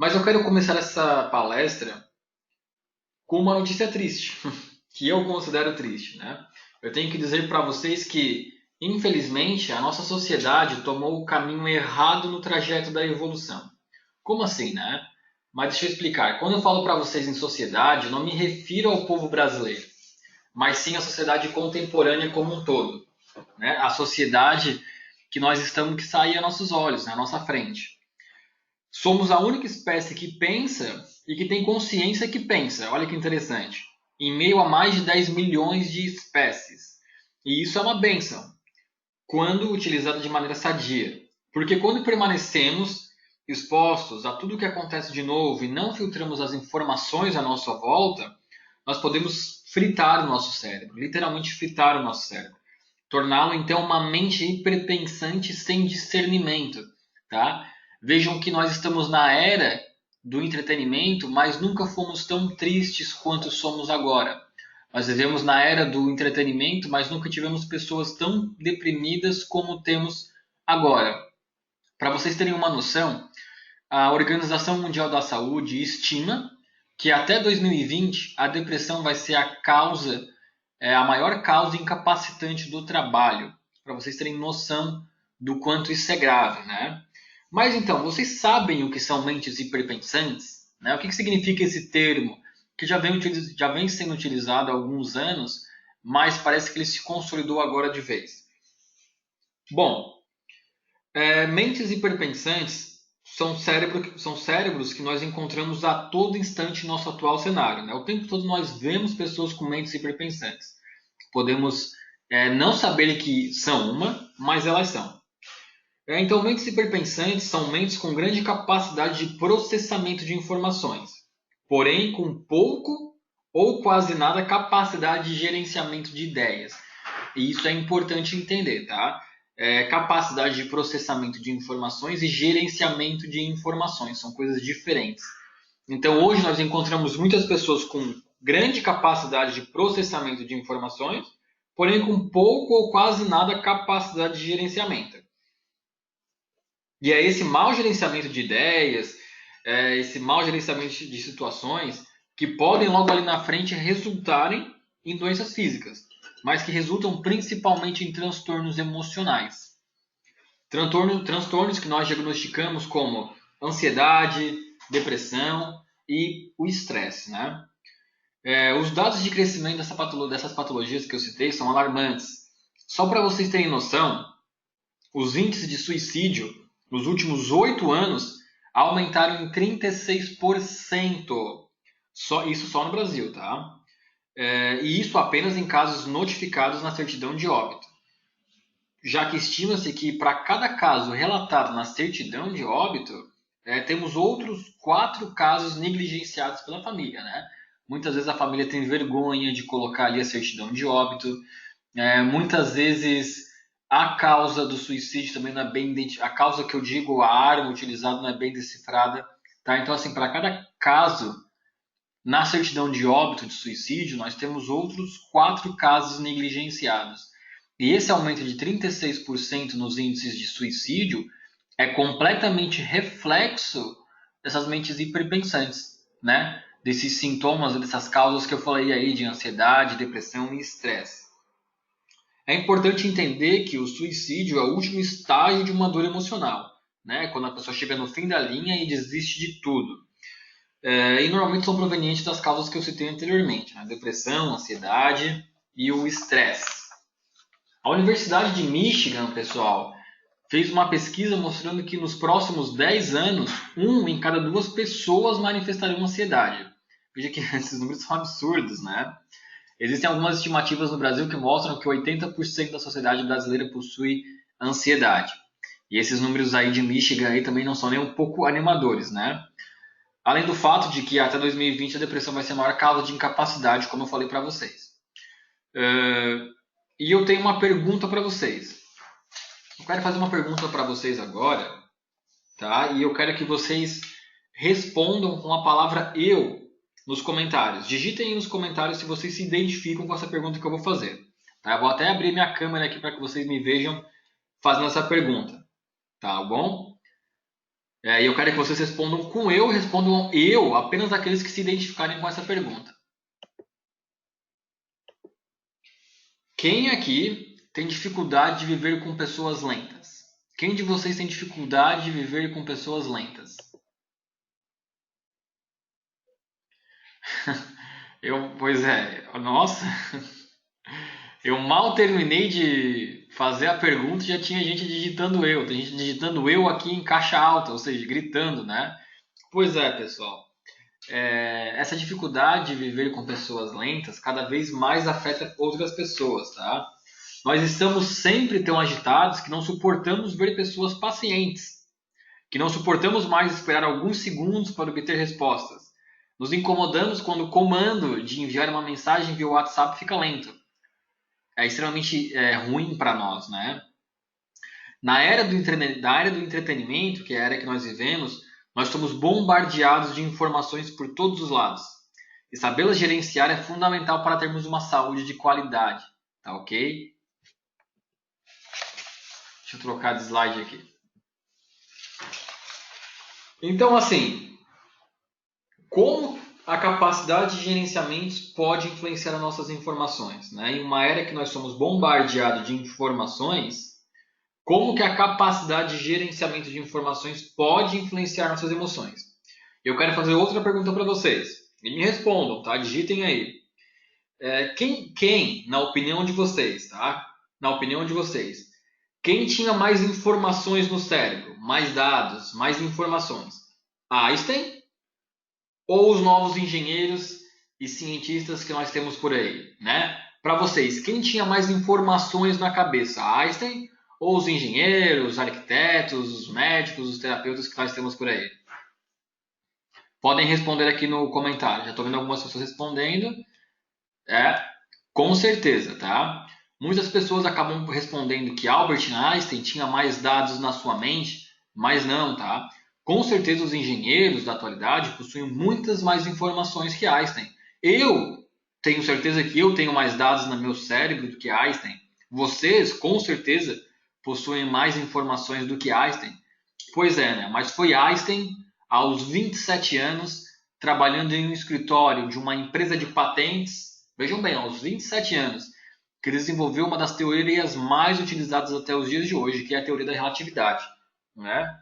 Mas eu quero começar essa palestra com uma notícia triste, que eu considero triste, né? Eu tenho que dizer para vocês que, infelizmente, a nossa sociedade tomou o caminho errado no trajeto da evolução. Como assim, né? Mas deixa eu explicar. Quando eu falo para vocês em sociedade, eu não me refiro ao povo brasileiro, mas sim à sociedade contemporânea como um todo, né? A sociedade que nós estamos que sair a nossos olhos, na nossa frente. Somos a única espécie que pensa e que tem consciência que pensa. Olha que interessante. Em meio a mais de 10 milhões de espécies. E isso é uma benção, quando utilizada de maneira sadia. Porque quando permanecemos expostos a tudo o que acontece de novo e não filtramos as informações à nossa volta, nós podemos fritar o nosso cérebro, literalmente fritar o nosso cérebro. Torná-lo então uma mente hiperpensante sem discernimento, tá? Vejam que nós estamos na era do entretenimento, mas nunca fomos tão tristes quanto somos agora. Nós vivemos na era do entretenimento, mas nunca tivemos pessoas tão deprimidas como temos agora. Para vocês terem uma noção, a Organização Mundial da Saúde estima que até 2020 a depressão vai ser a maior causa incapacitante do trabalho, para vocês terem noção do quanto isso é grave, né? Mas então, vocês sabem o que são mentes hiperpensantes? Né? O que significa esse termo? Que já vem sendo utilizado há alguns anos, mas parece que ele se consolidou agora de vez. Bom, mentes hiperpensantes são cérebros que nós encontramos a todo instante no nosso atual cenário. Né? O tempo todo nós vemos pessoas com mentes hiperpensantes. Podemos não saber que são uma, mas elas são. Então, mentes hiperpensantes são mentes com grande capacidade de processamento de informações, porém com pouco ou quase nada capacidade de gerenciamento de ideias. E isso é importante entender, tá? Capacidade de processamento de informações e gerenciamento de informações são coisas diferentes. Então, hoje nós encontramos muitas pessoas com grande capacidade de processamento de informações, porém com pouco ou quase nada capacidade de gerenciamento. E é esse mau gerenciamento de ideias, esse mau gerenciamento de situações que podem logo ali na frente resultarem em doenças físicas, mas que resultam principalmente em transtornos emocionais. Transtornos que nós diagnosticamos como ansiedade, depressão e o estresse, né? Os dados de crescimento dessas patologias que eu citei são alarmantes. Só para vocês terem noção, os índices de suicídio nos últimos 8 anos aumentaram em 36%. Isso só no Brasil, tá? E isso apenas em casos notificados na certidão de óbito. Já que estima-se que para cada caso relatado na certidão de óbito, temos outros 4 casos negligenciados pela família, né? Muitas vezes a família tem vergonha de colocar ali a certidão de óbito. Muitas vezes a causa do suicídio também não é bem identificada. A causa que eu digo, a arma utilizada não é bem decifrada. Tá? Então, assim, para cada caso na certidão de óbito de suicídio, nós temos outros 4 casos negligenciados. E esse aumento de 36% nos índices de suicídio é completamente reflexo dessas mentes hiperpensantes, né? Desses sintomas, dessas causas que eu falei aí de ansiedade, depressão e estresse. É importante entender que o suicídio é o último estágio de uma dor emocional, né? Quando a pessoa chega no fim da linha e desiste de tudo. E normalmente são provenientes das causas que eu citei anteriormente, né? Depressão, ansiedade e o estresse. A Universidade de Michigan, pessoal, fez uma pesquisa mostrando que nos próximos 10 anos, 1 em cada 2 pessoas manifestarão ansiedade. Veja que esses números são absurdos, né? Existem algumas estimativas no Brasil que mostram que 80% da sociedade brasileira possui ansiedade. E esses números aí de Michigan aí também não são nem um pouco animadores, né? Além do fato de que até 2020 a depressão vai ser a maior causa de incapacidade, como eu falei para vocês. E eu tenho uma pergunta para vocês. Eu quero fazer uma pergunta para vocês agora, tá? E eu quero que vocês respondam com a palavra eu nos comentários. Digitem aí nos comentários se vocês se identificam com essa pergunta que eu vou fazer. Tá? Eu vou até abrir minha câmera aqui para que vocês me vejam fazendo essa pergunta. Tá bom? E eu quero que vocês respondam com eu, respondam eu, apenas aqueles que se identificarem com essa pergunta. Quem aqui tem dificuldade de viver com pessoas lentas? Quem de vocês tem dificuldade de viver com pessoas lentas? Pois é, nossa, eu mal terminei de fazer a pergunta e já tinha gente digitando eu. Tem gente digitando eu aqui em caixa alta, ou seja, gritando, né? Pois é, pessoal. Essa dificuldade de viver com pessoas lentas cada vez mais afeta outras pessoas, tá? Nós estamos sempre tão agitados que não suportamos ver pessoas pacientes, que não suportamos mais esperar alguns segundos para obter respostas. Nos incomodamos quando o comando de enviar uma mensagem via WhatsApp fica lento. É extremamente ruim para nós, né? Na era do entretenimento, que é a era que nós vivemos, nós somos bombardeados de informações por todos os lados. E sabê-las gerenciar é fundamental para termos uma saúde de qualidade, tá ok? Deixa eu trocar de slide aqui. Então, assim, como a capacidade de gerenciamento pode influenciar as nossas informações, né? Em uma era que nós somos bombardeados de informações, como que a capacidade de gerenciamento de informações pode influenciar nossas emoções? Eu quero fazer outra pergunta para vocês. E me respondam, tá? Digitem aí. Quem, na opinião de vocês, tá? Na opinião de vocês, quem tinha mais informações no cérebro? Mais dados, mais informações? Einstein ou os novos engenheiros e cientistas que nós temos por aí, né? Para vocês, quem tinha mais informações na cabeça? Einstein ou os engenheiros, os arquitetos, os médicos, os terapeutas que nós temos por aí? Podem responder aqui no comentário. Já estou vendo algumas pessoas respondendo. Com certeza, tá? Muitas pessoas acabam respondendo que Albert Einstein tinha mais dados na sua mente, mas não, tá? Com certeza os engenheiros da atualidade possuem muitas mais informações que Einstein. Eu tenho certeza que eu tenho mais dados no meu cérebro do que Einstein. Vocês, com certeza, possuem mais informações do que Einstein. Pois é, né? Mas foi Einstein, aos 27 anos, trabalhando em um escritório de uma empresa de patentes. Vejam bem, aos 27 anos, que ele desenvolveu uma das teorias mais utilizadas até os dias de hoje, que é a teoria da relatividade, né?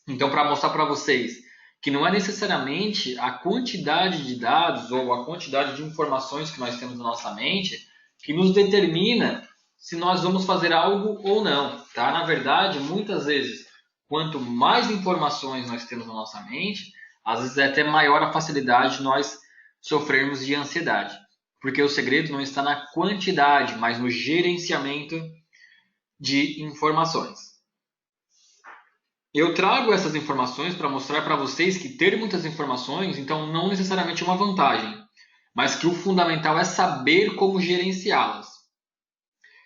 Então, para mostrar para vocês que não é necessariamente a quantidade de dados ou a quantidade de informações que nós temos na nossa mente que nos determina se nós vamos fazer algo ou não, tá? Na verdade, muitas vezes, quanto mais informações nós temos na nossa mente, às vezes é até maior a facilidade de nós sofrermos de ansiedade. Porque o segredo não está na quantidade, mas no gerenciamento de informações. Eu trago essas informações para mostrar para vocês que ter muitas informações, então, não necessariamente é uma vantagem, mas que o fundamental é saber como gerenciá-las.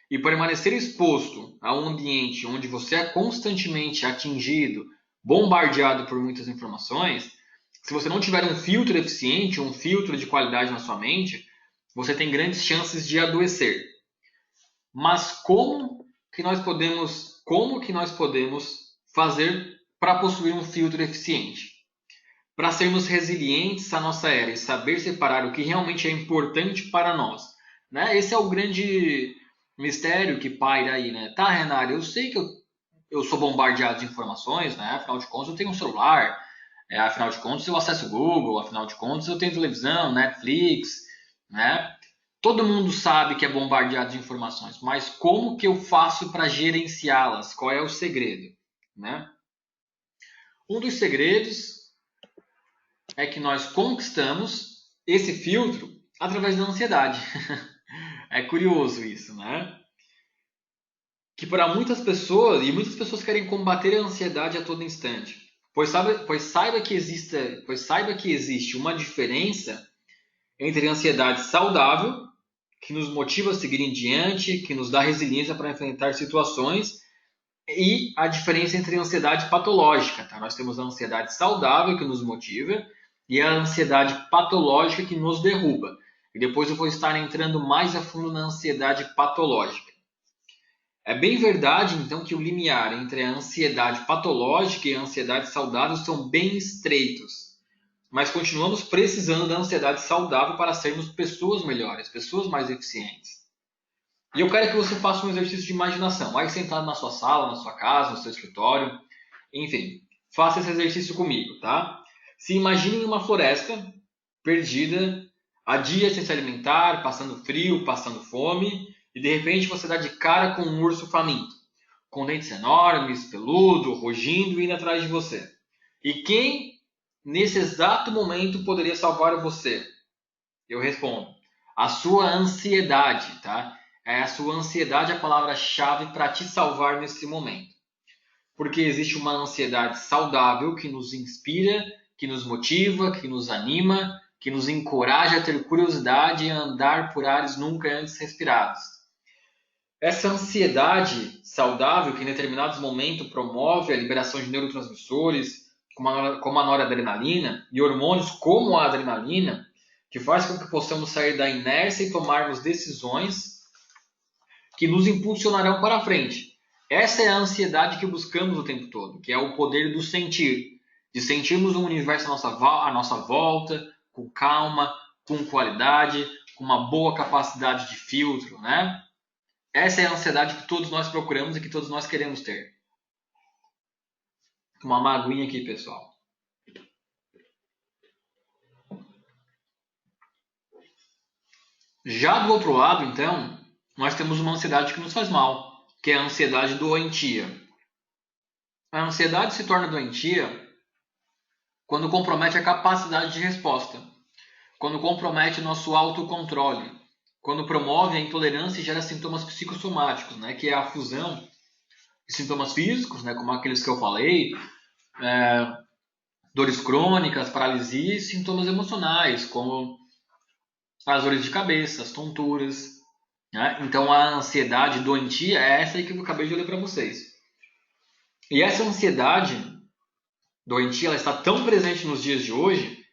E permanecer exposto a um ambiente onde você é constantemente atingido, bombardeado por muitas informações, se você não tiver um filtro eficiente, um filtro de qualidade na sua mente, você tem grandes chances de adoecer. Mas como que nós podemos fazer para possuir um filtro eficiente? Para sermos resilientes à nossa era e saber separar o que realmente é importante para nós, né? Esse é o grande mistério que paira aí, né? Tá, Renato, eu sei que eu sou bombardeado de informações, né? Afinal de contas, eu tenho um celular, afinal de contas, eu acesso o Google, afinal de contas, eu tenho televisão, Netflix, né? Todo mundo sabe que é bombardeado de informações, mas como que eu faço para gerenciá-las? Qual é o segredo, né? Um dos segredos é que nós conquistamos esse filtro através da ansiedade. É curioso isso, né? Que para muitas pessoas, e muitas pessoas querem combater a ansiedade a todo instante, pois saiba que existe uma diferença entre a ansiedade saudável, que nos motiva a seguir em diante, que nos dá resiliência para enfrentar situações, e a diferença entre a ansiedade patológica. Tá? Nós temos a ansiedade saudável, que nos motiva, e a ansiedade patológica, que nos derruba. E depois eu vou estar entrando mais a fundo na ansiedade patológica. É bem verdade, então, que o limiar entre a ansiedade patológica e a ansiedade saudável são bem estreitos. Mas continuamos precisando da ansiedade saudável para sermos pessoas melhores, pessoas mais eficientes. E eu quero que você faça um exercício de imaginação. Vai sentado na sua sala, na sua casa, no seu escritório, enfim, faça esse exercício comigo, tá? Se imagine em uma floresta perdida, há dias sem se alimentar, passando frio, passando fome, e de repente você dá de cara com um urso faminto, com dentes enormes, peludo, rugindo e indo atrás de você. E quem, nesse exato momento, poderia salvar você? Eu respondo, a sua ansiedade, tá? É a sua ansiedade a palavra-chave para te salvar nesse momento. Porque existe uma ansiedade saudável que nos inspira, que nos motiva, que nos anima, que nos encoraja a ter curiosidade e a andar por ares nunca antes respirados. Essa ansiedade saudável, que em determinados momentos promove a liberação de neurotransmissores, como a noradrenalina, e hormônios como a adrenalina, que faz com que possamos sair da inércia e tomarmos decisões que nos impulsionarão para a frente. Essa é a ansiedade que buscamos o tempo todo, que é o poder do sentir, de sentirmos o universo à nossa volta, com calma, com qualidade, com uma boa capacidade de filtro, né? Essa é a ansiedade que todos nós procuramos e que todos nós queremos ter. Tomar uma aguinha aqui, pessoal. Já do outro lado, então, nós temos uma ansiedade que nos faz mal, que é a ansiedade doentia. A ansiedade se torna doentia quando compromete a capacidade de resposta, quando compromete o nosso autocontrole, quando promove a intolerância e gera sintomas psicossomáticos, né, que é a fusão de sintomas físicos, né, como aqueles que eu falei, dores crônicas, paralisia e sintomas emocionais, como as dores de cabeça, as tonturas. Né? Então a ansiedade doentia é essa aí que eu acabei de ler para vocês. E essa ansiedade doentia ela está tão presente nos dias de hoje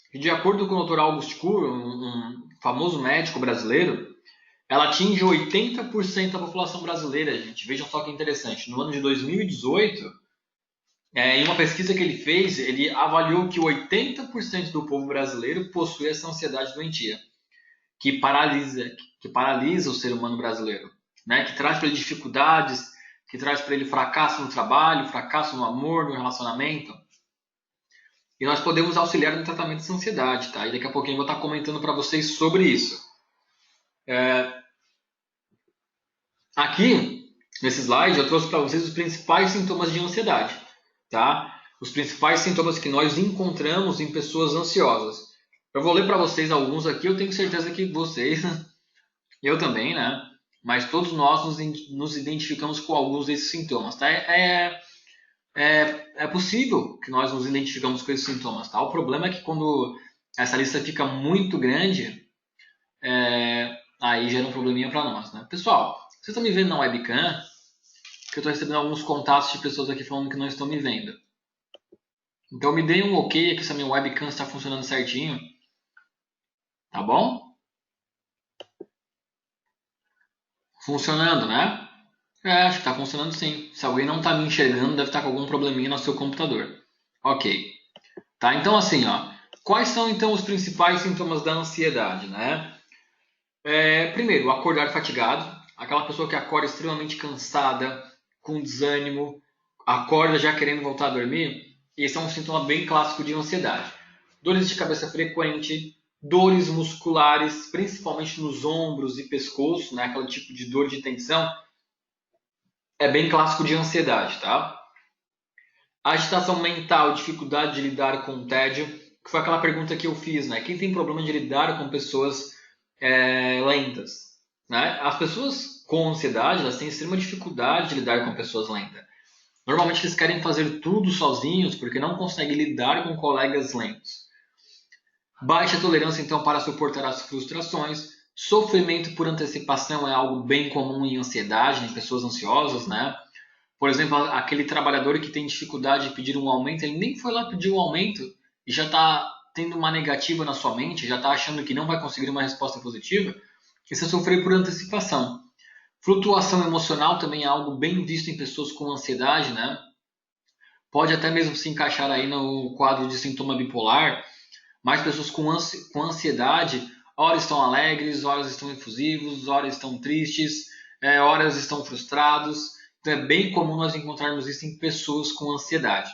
que, de acordo com o Dr. Augusto Cury, um famoso médico brasileiro, ela atinge 80% da população brasileira, gente. Vejam só que interessante. No ano de 2018, em uma pesquisa que ele fez, ele avaliou que 80% do povo brasileiro possui essa ansiedade doentia, que paralisa o ser humano brasileiro, né? Que traz para ele dificuldades, que traz para ele fracasso no trabalho, fracasso no amor, no relacionamento. E nós podemos auxiliar no tratamento dessa ansiedade, tá? E daqui a pouquinho eu vou estar comentando para vocês sobre isso. Aqui, nesse slide, eu trouxe para vocês os principais sintomas de ansiedade, tá? Os principais sintomas que nós encontramos em pessoas ansiosas. Eu vou ler para vocês alguns aqui, eu tenho certeza que vocês, eu também, né? Mas todos nós nos identificamos com alguns desses sintomas, tá? É possível que nós nos identificamos com esses sintomas, tá? O problema é que quando essa lista fica muito grande, aí gera um probleminha para nós, né? Pessoal, vocês estão me vendo na webcam? Que eu estou recebendo alguns contatos de pessoas aqui falando que não estão me vendo. Então me deem um ok aqui se a minha webcam está funcionando certinho. Tá bom? Funcionando, né? Acho que está funcionando sim. Se alguém não está me enxergando, deve estar com algum probleminha no seu computador. Ok. Tá, então assim, ó. Quais são então os principais sintomas da ansiedade, né? Primeiro, acordar fatigado. Aquela pessoa que acorda extremamente cansada, com desânimo, acorda já querendo voltar a dormir. Esse é um sintoma bem clássico de ansiedade. Dores de cabeça frequente, dores musculares, principalmente nos ombros e pescoço, né? Aquele tipo de dor de tensão. É bem clássico de ansiedade, tá? Agitação mental, dificuldade de lidar com o tédio, que foi aquela pergunta que eu fiz, né? Quem tem problema de lidar com pessoas lentas? Né? As pessoas com ansiedade, elas têm extrema dificuldade de lidar com pessoas lentas. Normalmente eles querem fazer tudo sozinhos porque não conseguem lidar com colegas lentos. Baixa tolerância, então, para suportar as frustrações. Sofrimento por antecipação é algo bem comum em ansiedade, em pessoas ansiosas, né? Por exemplo, aquele trabalhador que tem dificuldade de pedir um aumento, ele nem foi lá pedir um aumento e já está tendo uma negativa na sua mente, já está achando que não vai conseguir uma resposta positiva. Isso é sofrer por antecipação. Flutuação emocional também é algo bem visto em pessoas com ansiedade, né? Pode até mesmo se encaixar aí no quadro de sintoma bipolar, mas pessoas com ansiedade, horas estão alegres, horas estão efusivos, horas estão tristes, horas estão frustrados. Então é bem comum nós encontrarmos isso em pessoas com ansiedade.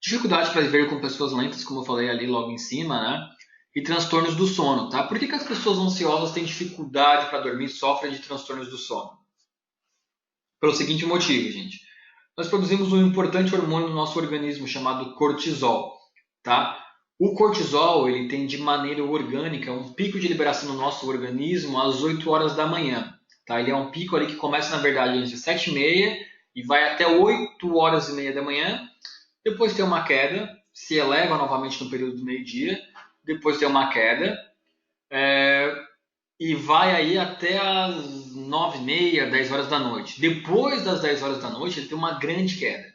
Dificuldade para viver com pessoas lentas, como eu falei ali logo em cima, né? E transtornos do sono, tá? Por que as pessoas ansiosas têm dificuldade para dormir e sofrem de transtornos do sono? Pelo seguinte motivo, gente. Nós produzimos um importante hormônio no nosso organismo chamado cortisol, tá? O cortisol, ele tem de maneira orgânica um pico de liberação no nosso organismo às 8 horas da manhã, tá? Ele é um pico ali que começa, na verdade, entre 7h30 e vai até 8 horas e meia da manhã. Depois tem uma queda, se eleva novamente no período do meio-dia. Depois tem uma queda. E vai aí até as 9h30, 10 horas da noite. Depois das 10 horas da noite, ele tem uma grande queda.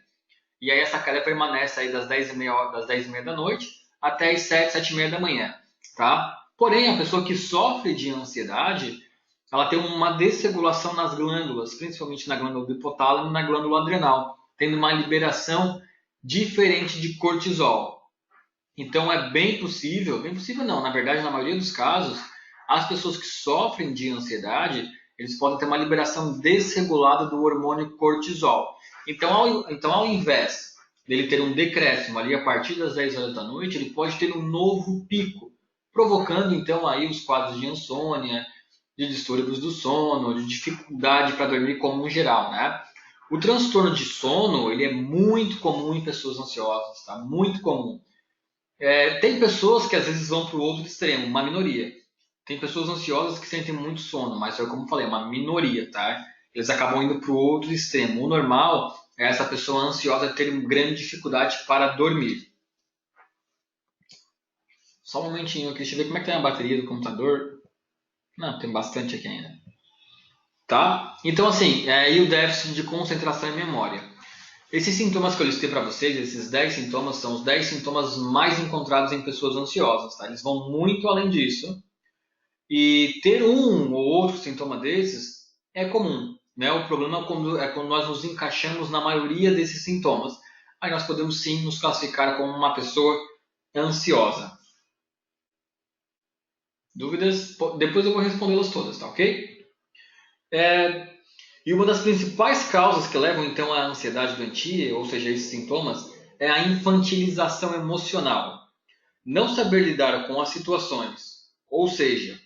E aí essa queda permanece aí das 10h30 da noite até as 7, 7h30 da manhã. Tá? Porém, a pessoa que sofre de ansiedade, ela tem uma desregulação nas glândulas, principalmente na glândula do hipotálamo e na glândula adrenal, tendo uma liberação diferente de cortisol. Então é bem possível não, na verdade, na maioria dos casos, as pessoas que sofrem de ansiedade, eles podem ter uma liberação desregulada do hormônio cortisol. Então ao invés dele ter um decréscimo ali a partir das 10 horas da noite, ele pode ter um novo pico, provocando então aí os quadros de insônia, de distúrbios do sono, de dificuldade para dormir como um geral, né? O transtorno de sono, ele é muito comum em pessoas ansiosas, tá? Muito comum. Tem pessoas que às vezes vão para o outro extremo, uma minoria. Tem pessoas ansiosas que sentem muito sono, mas como eu falei, é uma minoria, tá? Eles acabam indo para o outro extremo. O normal é essa pessoa ansiosa ter grande dificuldade para dormir. Só um momentinho aqui, deixa eu ver como é que tem a bateria do computador. Não, tem bastante aqui ainda. Tá? Então assim, e o déficit de concentração e memória. Esses sintomas que eu listei para vocês, esses 10 sintomas, são os 10 sintomas mais encontrados em pessoas ansiosas. Tá? Eles vão muito além disso. E ter um ou outro sintoma desses é comum. Né? O problema é quando nós nos encaixamos na maioria desses sintomas. Aí nós podemos sim nos classificar como uma pessoa ansiosa. Dúvidas? Depois eu vou respondê-las todas, tá ok? E uma das principais causas que levam então à ansiedade doentia, ou seja, esses sintomas, é a infantilização emocional. Não saber lidar com as situações, ou seja,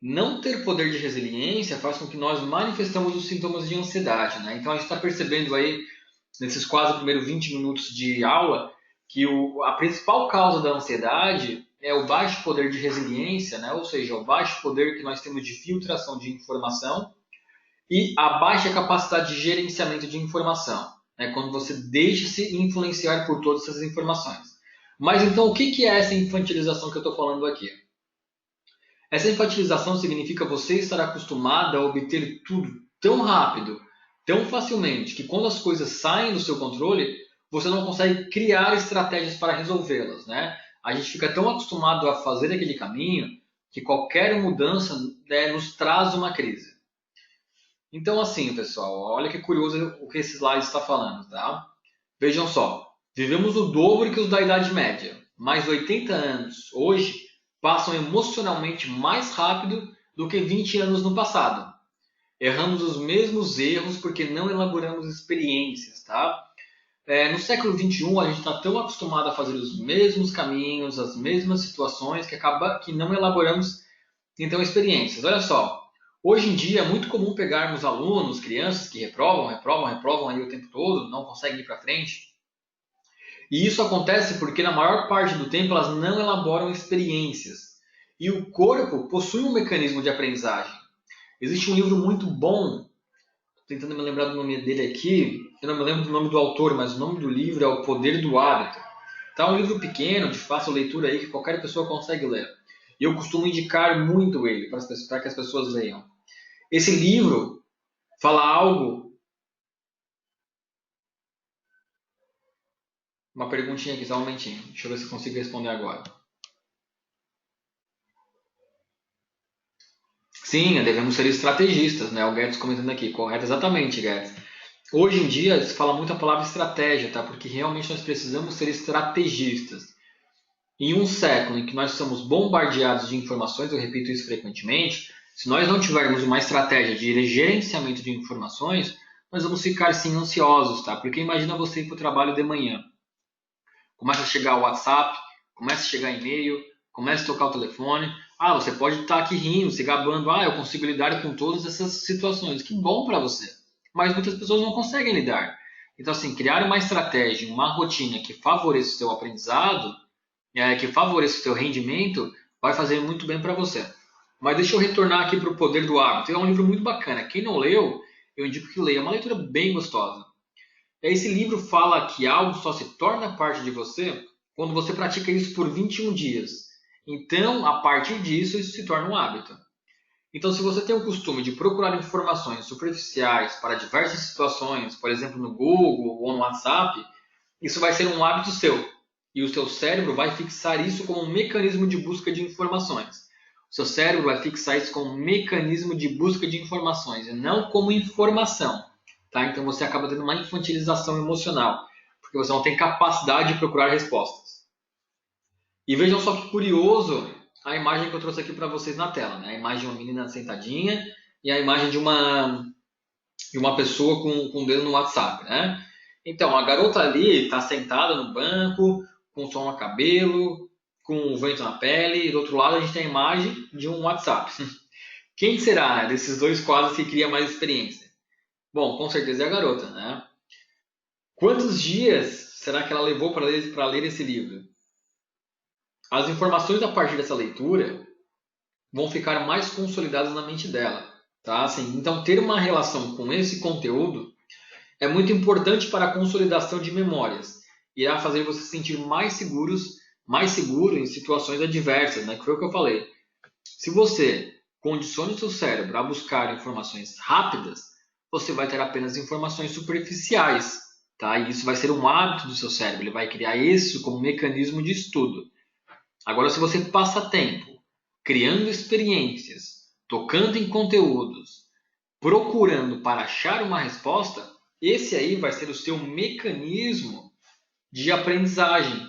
não ter poder de resiliência faz com que nós manifestamos os sintomas de ansiedade. Né? Então a gente está percebendo aí, nesses quase primeiros 20 minutos de aula, que a principal causa da ansiedade é o baixo poder de resiliência, né? Ou seja, o baixo poder que nós temos de filtração de informação e a baixa capacidade de gerenciamento de informação, né? Quando você deixa se influenciar por todas essas informações. Mas então o que é essa infantilização que eu estou falando aqui? Essa infantilização significa você estar acostumado a obter tudo tão rápido, tão facilmente, que quando as coisas saem do seu controle, você não consegue criar estratégias para resolvê-las, né? A gente fica tão acostumado a fazer aquele caminho que qualquer mudança, né, nos traz uma crise. Então, assim, pessoal, olha que curioso o que esse slide está falando, tá? Vejam só, vivemos o dobro que os da Idade Média, mas 80 anos hoje passam emocionalmente mais rápido do que 20 anos no passado. Erramos os mesmos erros porque não elaboramos experiências, tá? No século XXI, a gente está tão acostumado a fazer os mesmos caminhos, as mesmas situações, que acaba que não elaboramos, então, experiências. Olha só, hoje em dia é muito comum pegarmos alunos, crianças que reprovam aí o tempo todo, não conseguem ir para frente. E isso acontece porque na maior parte do tempo elas não elaboram experiências. E o corpo possui um mecanismo de aprendizagem. Existe um livro muito bom, tentando me lembrar do nome dele aqui, eu não me lembro do nome do autor, mas o nome do livro é O Poder do Hábito. Tá um livro pequeno, de fácil leitura aí, que qualquer pessoa consegue ler. E eu costumo indicar muito ele para que as pessoas leiam. Esse livro fala algo. Uma perguntinha aqui, só um momentinho. Deixa eu ver se eu consigo responder agora. Sim, devemos ser estrategistas, né? O Guedes comentando aqui, correto, exatamente, Guedes. Hoje em dia se fala muito a palavra estratégia, tá? Porque realmente nós precisamos ser estrategistas. Em um século em que nós somos bombardeados de informações, eu repito isso frequentemente, se nós não tivermos uma estratégia de gerenciamento de informações, nós vamos ficar sim ansiosos, tá? Porque imagina você ir para o trabalho de manhã. Começa a chegar o WhatsApp, começa a chegar e-mail, começa a tocar o telefone. Ah, você pode estar aqui rindo, se gabando. Ah, eu consigo lidar com todas essas situações. Que bom para você. Mas muitas pessoas não conseguem lidar. Então, assim, criar uma estratégia, uma rotina que favoreça o seu aprendizado, que favoreça o seu rendimento, vai fazer muito bem para você. Mas deixa eu retornar aqui para o Poder do Hábito. É um livro muito bacana. Quem não leu, eu indico que leia. É uma leitura bem gostosa. Esse livro fala que algo só se torna parte de você quando você pratica isso por 21 dias. Então, a partir disso, isso se torna um hábito. Então, se você tem o costume de procurar informações superficiais para diversas situações, por exemplo, no Google ou no WhatsApp, isso vai ser um hábito seu. E o seu cérebro vai fixar isso como um mecanismo de busca de informações. O seu cérebro vai fixar isso como um mecanismo de busca de informações e não como informação. Tá? Então você acaba tendo uma infantilização emocional, porque você não tem capacidade de procurar respostas. E vejam só que curioso a imagem que eu trouxe aqui para vocês na tela. Né? A imagem de uma menina sentadinha e a imagem de uma pessoa com o dedo no WhatsApp. Né? Então, a garota ali está sentada no banco, com som no cabelo, com o vento na pele, e do outro lado a gente tem a imagem de um WhatsApp. Quem será, né, desses dois quadros que cria mais experiência? Bom, com certeza é a garota, né? Quantos dias será que ela levou para ler esse livro? As informações a partir dessa leitura vão ficar mais consolidadas na mente dela, tá? Assim, então, ter uma relação com esse conteúdo é muito importante para a consolidação de memórias. Irá fazer você se sentir mais seguro em situações adversas, né? Que foi o que eu falei. Se você condiciona o seu cérebro a buscar informações rápidas, você vai ter apenas informações superficiais, tá? E isso vai ser um hábito do seu cérebro, ele vai criar isso como mecanismo de estudo. Agora, se você passa tempo criando experiências, tocando em conteúdos, procurando para achar uma resposta, esse aí vai ser o seu mecanismo de aprendizagem.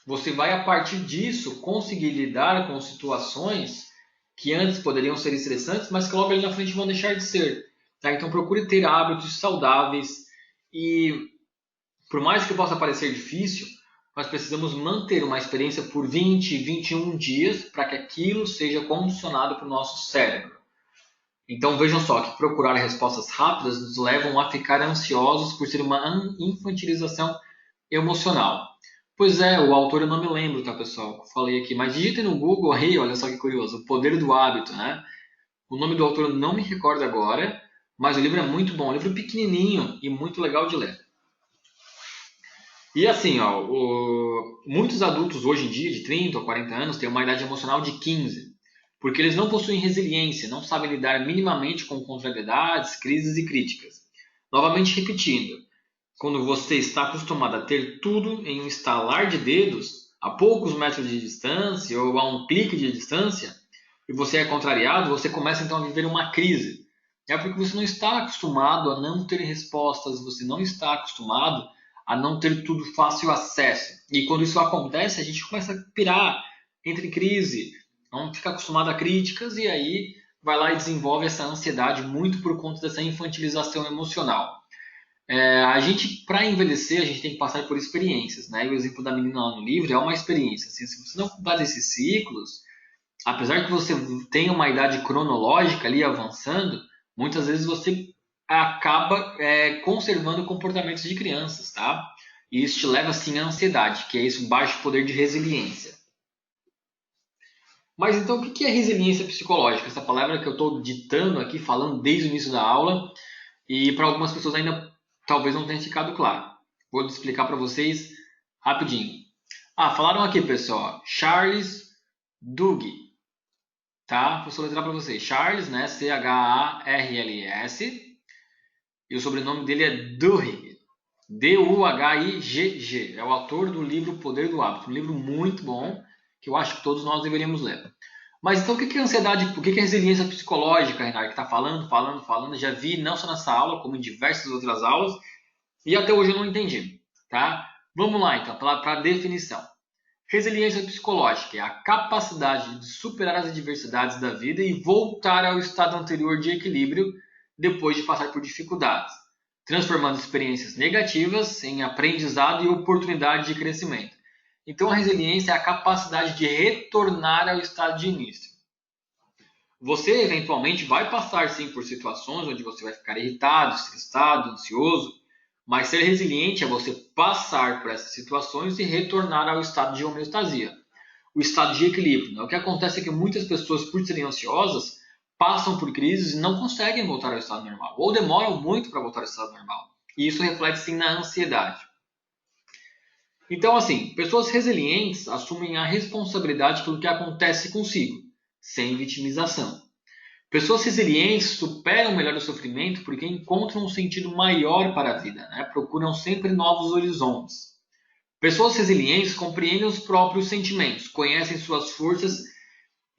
Você vai, a partir disso, conseguir lidar com situações que antes poderiam ser estressantes, mas que logo ali na frente vão deixar de ser. Tá? Então procure ter hábitos saudáveis e, por mais que possa parecer difícil, nós precisamos manter uma experiência por 20, 21 dias para que aquilo seja condicionado para o nosso cérebro. Então vejam só que procurar respostas rápidas nos levam a ficar ansiosos por ser uma infantilização emocional. Pois é, o autor eu não me lembro, tá, pessoal? Falei aqui, mas digitem no Google aí, olha só que curioso, O Poder do Hábito, né? O nome do autor eu não me recordo agora, mas o livro é muito bom, um livro pequenininho e muito legal de ler. E assim, ó, muitos adultos hoje em dia, de 30 ou 40 anos, têm uma idade emocional de 15, porque eles não possuem resiliência, não sabem lidar minimamente com contrariedades, crises e críticas. Novamente repetindo, quando você está acostumado a ter tudo em um estalar de dedos, a poucos metros de distância ou a um clique de distância, e você é contrariado, você começa então a viver uma crise. É porque você não está acostumado a não ter respostas, você não está acostumado a não ter tudo fácil acesso. E quando isso acontece, a gente começa a pirar, entra em crise, não fica acostumado a críticas e aí vai lá e desenvolve essa ansiedade muito por conta dessa infantilização emocional. A gente, para envelhecer, a gente tem que passar por experiências, né? E o exemplo da menina lá no livro é uma experiência. Assim, se você não cuidar desses ciclos, apesar que você tenha uma idade cronológica ali avançando, muitas vezes você acaba conservando comportamentos de crianças, tá? E isso te leva, assim, à ansiedade, que é isso, um baixo poder de resiliência. Mas então, o que é resiliência psicológica? Essa palavra que eu estou ditando aqui, falando desde o início da aula, e para algumas pessoas ainda talvez não tenha ficado claro. Vou explicar para vocês rapidinho. Falaram aqui, pessoal, Charles Duhigg, tá? Vou soletrar para vocês. Charles, né? C-H-A-R-L-S. E o sobrenome dele é Duhigg. D-U-H-I-G-G. É o autor do livro Poder do Hábito. Um livro muito bom que eu acho que todos nós deveríamos ler. Mas então o que é ansiedade, o que é resiliência psicológica, Renato? Que está falando, já vi não só nessa aula, como em diversas outras aulas, e até hoje eu não entendi, tá? Vamos lá então, para a definição. Resiliência psicológica é a capacidade de superar as adversidades da vida e voltar ao estado anterior de equilíbrio depois de passar por dificuldades, transformando experiências negativas em aprendizado e oportunidade de crescimento. Então, a resiliência é a capacidade de retornar ao estado de início. Você, eventualmente, vai passar, sim, por situações onde você vai ficar irritado, estressado, ansioso, mas ser resiliente é você passar por essas situações e retornar ao estado de homeostasia, o estado de equilíbrio. O que acontece é que muitas pessoas, por serem ansiosas, passam por crises e não conseguem voltar ao estado normal, ou demoram muito para voltar ao estado normal. E isso reflete, sim, na ansiedade. Então, assim, pessoas resilientes assumem a responsabilidade pelo que acontece consigo, sem vitimização. Pessoas resilientes superam melhor o sofrimento porque encontram um sentido maior para a vida, né? Procuram sempre novos horizontes. Pessoas resilientes compreendem os próprios sentimentos, conhecem suas forças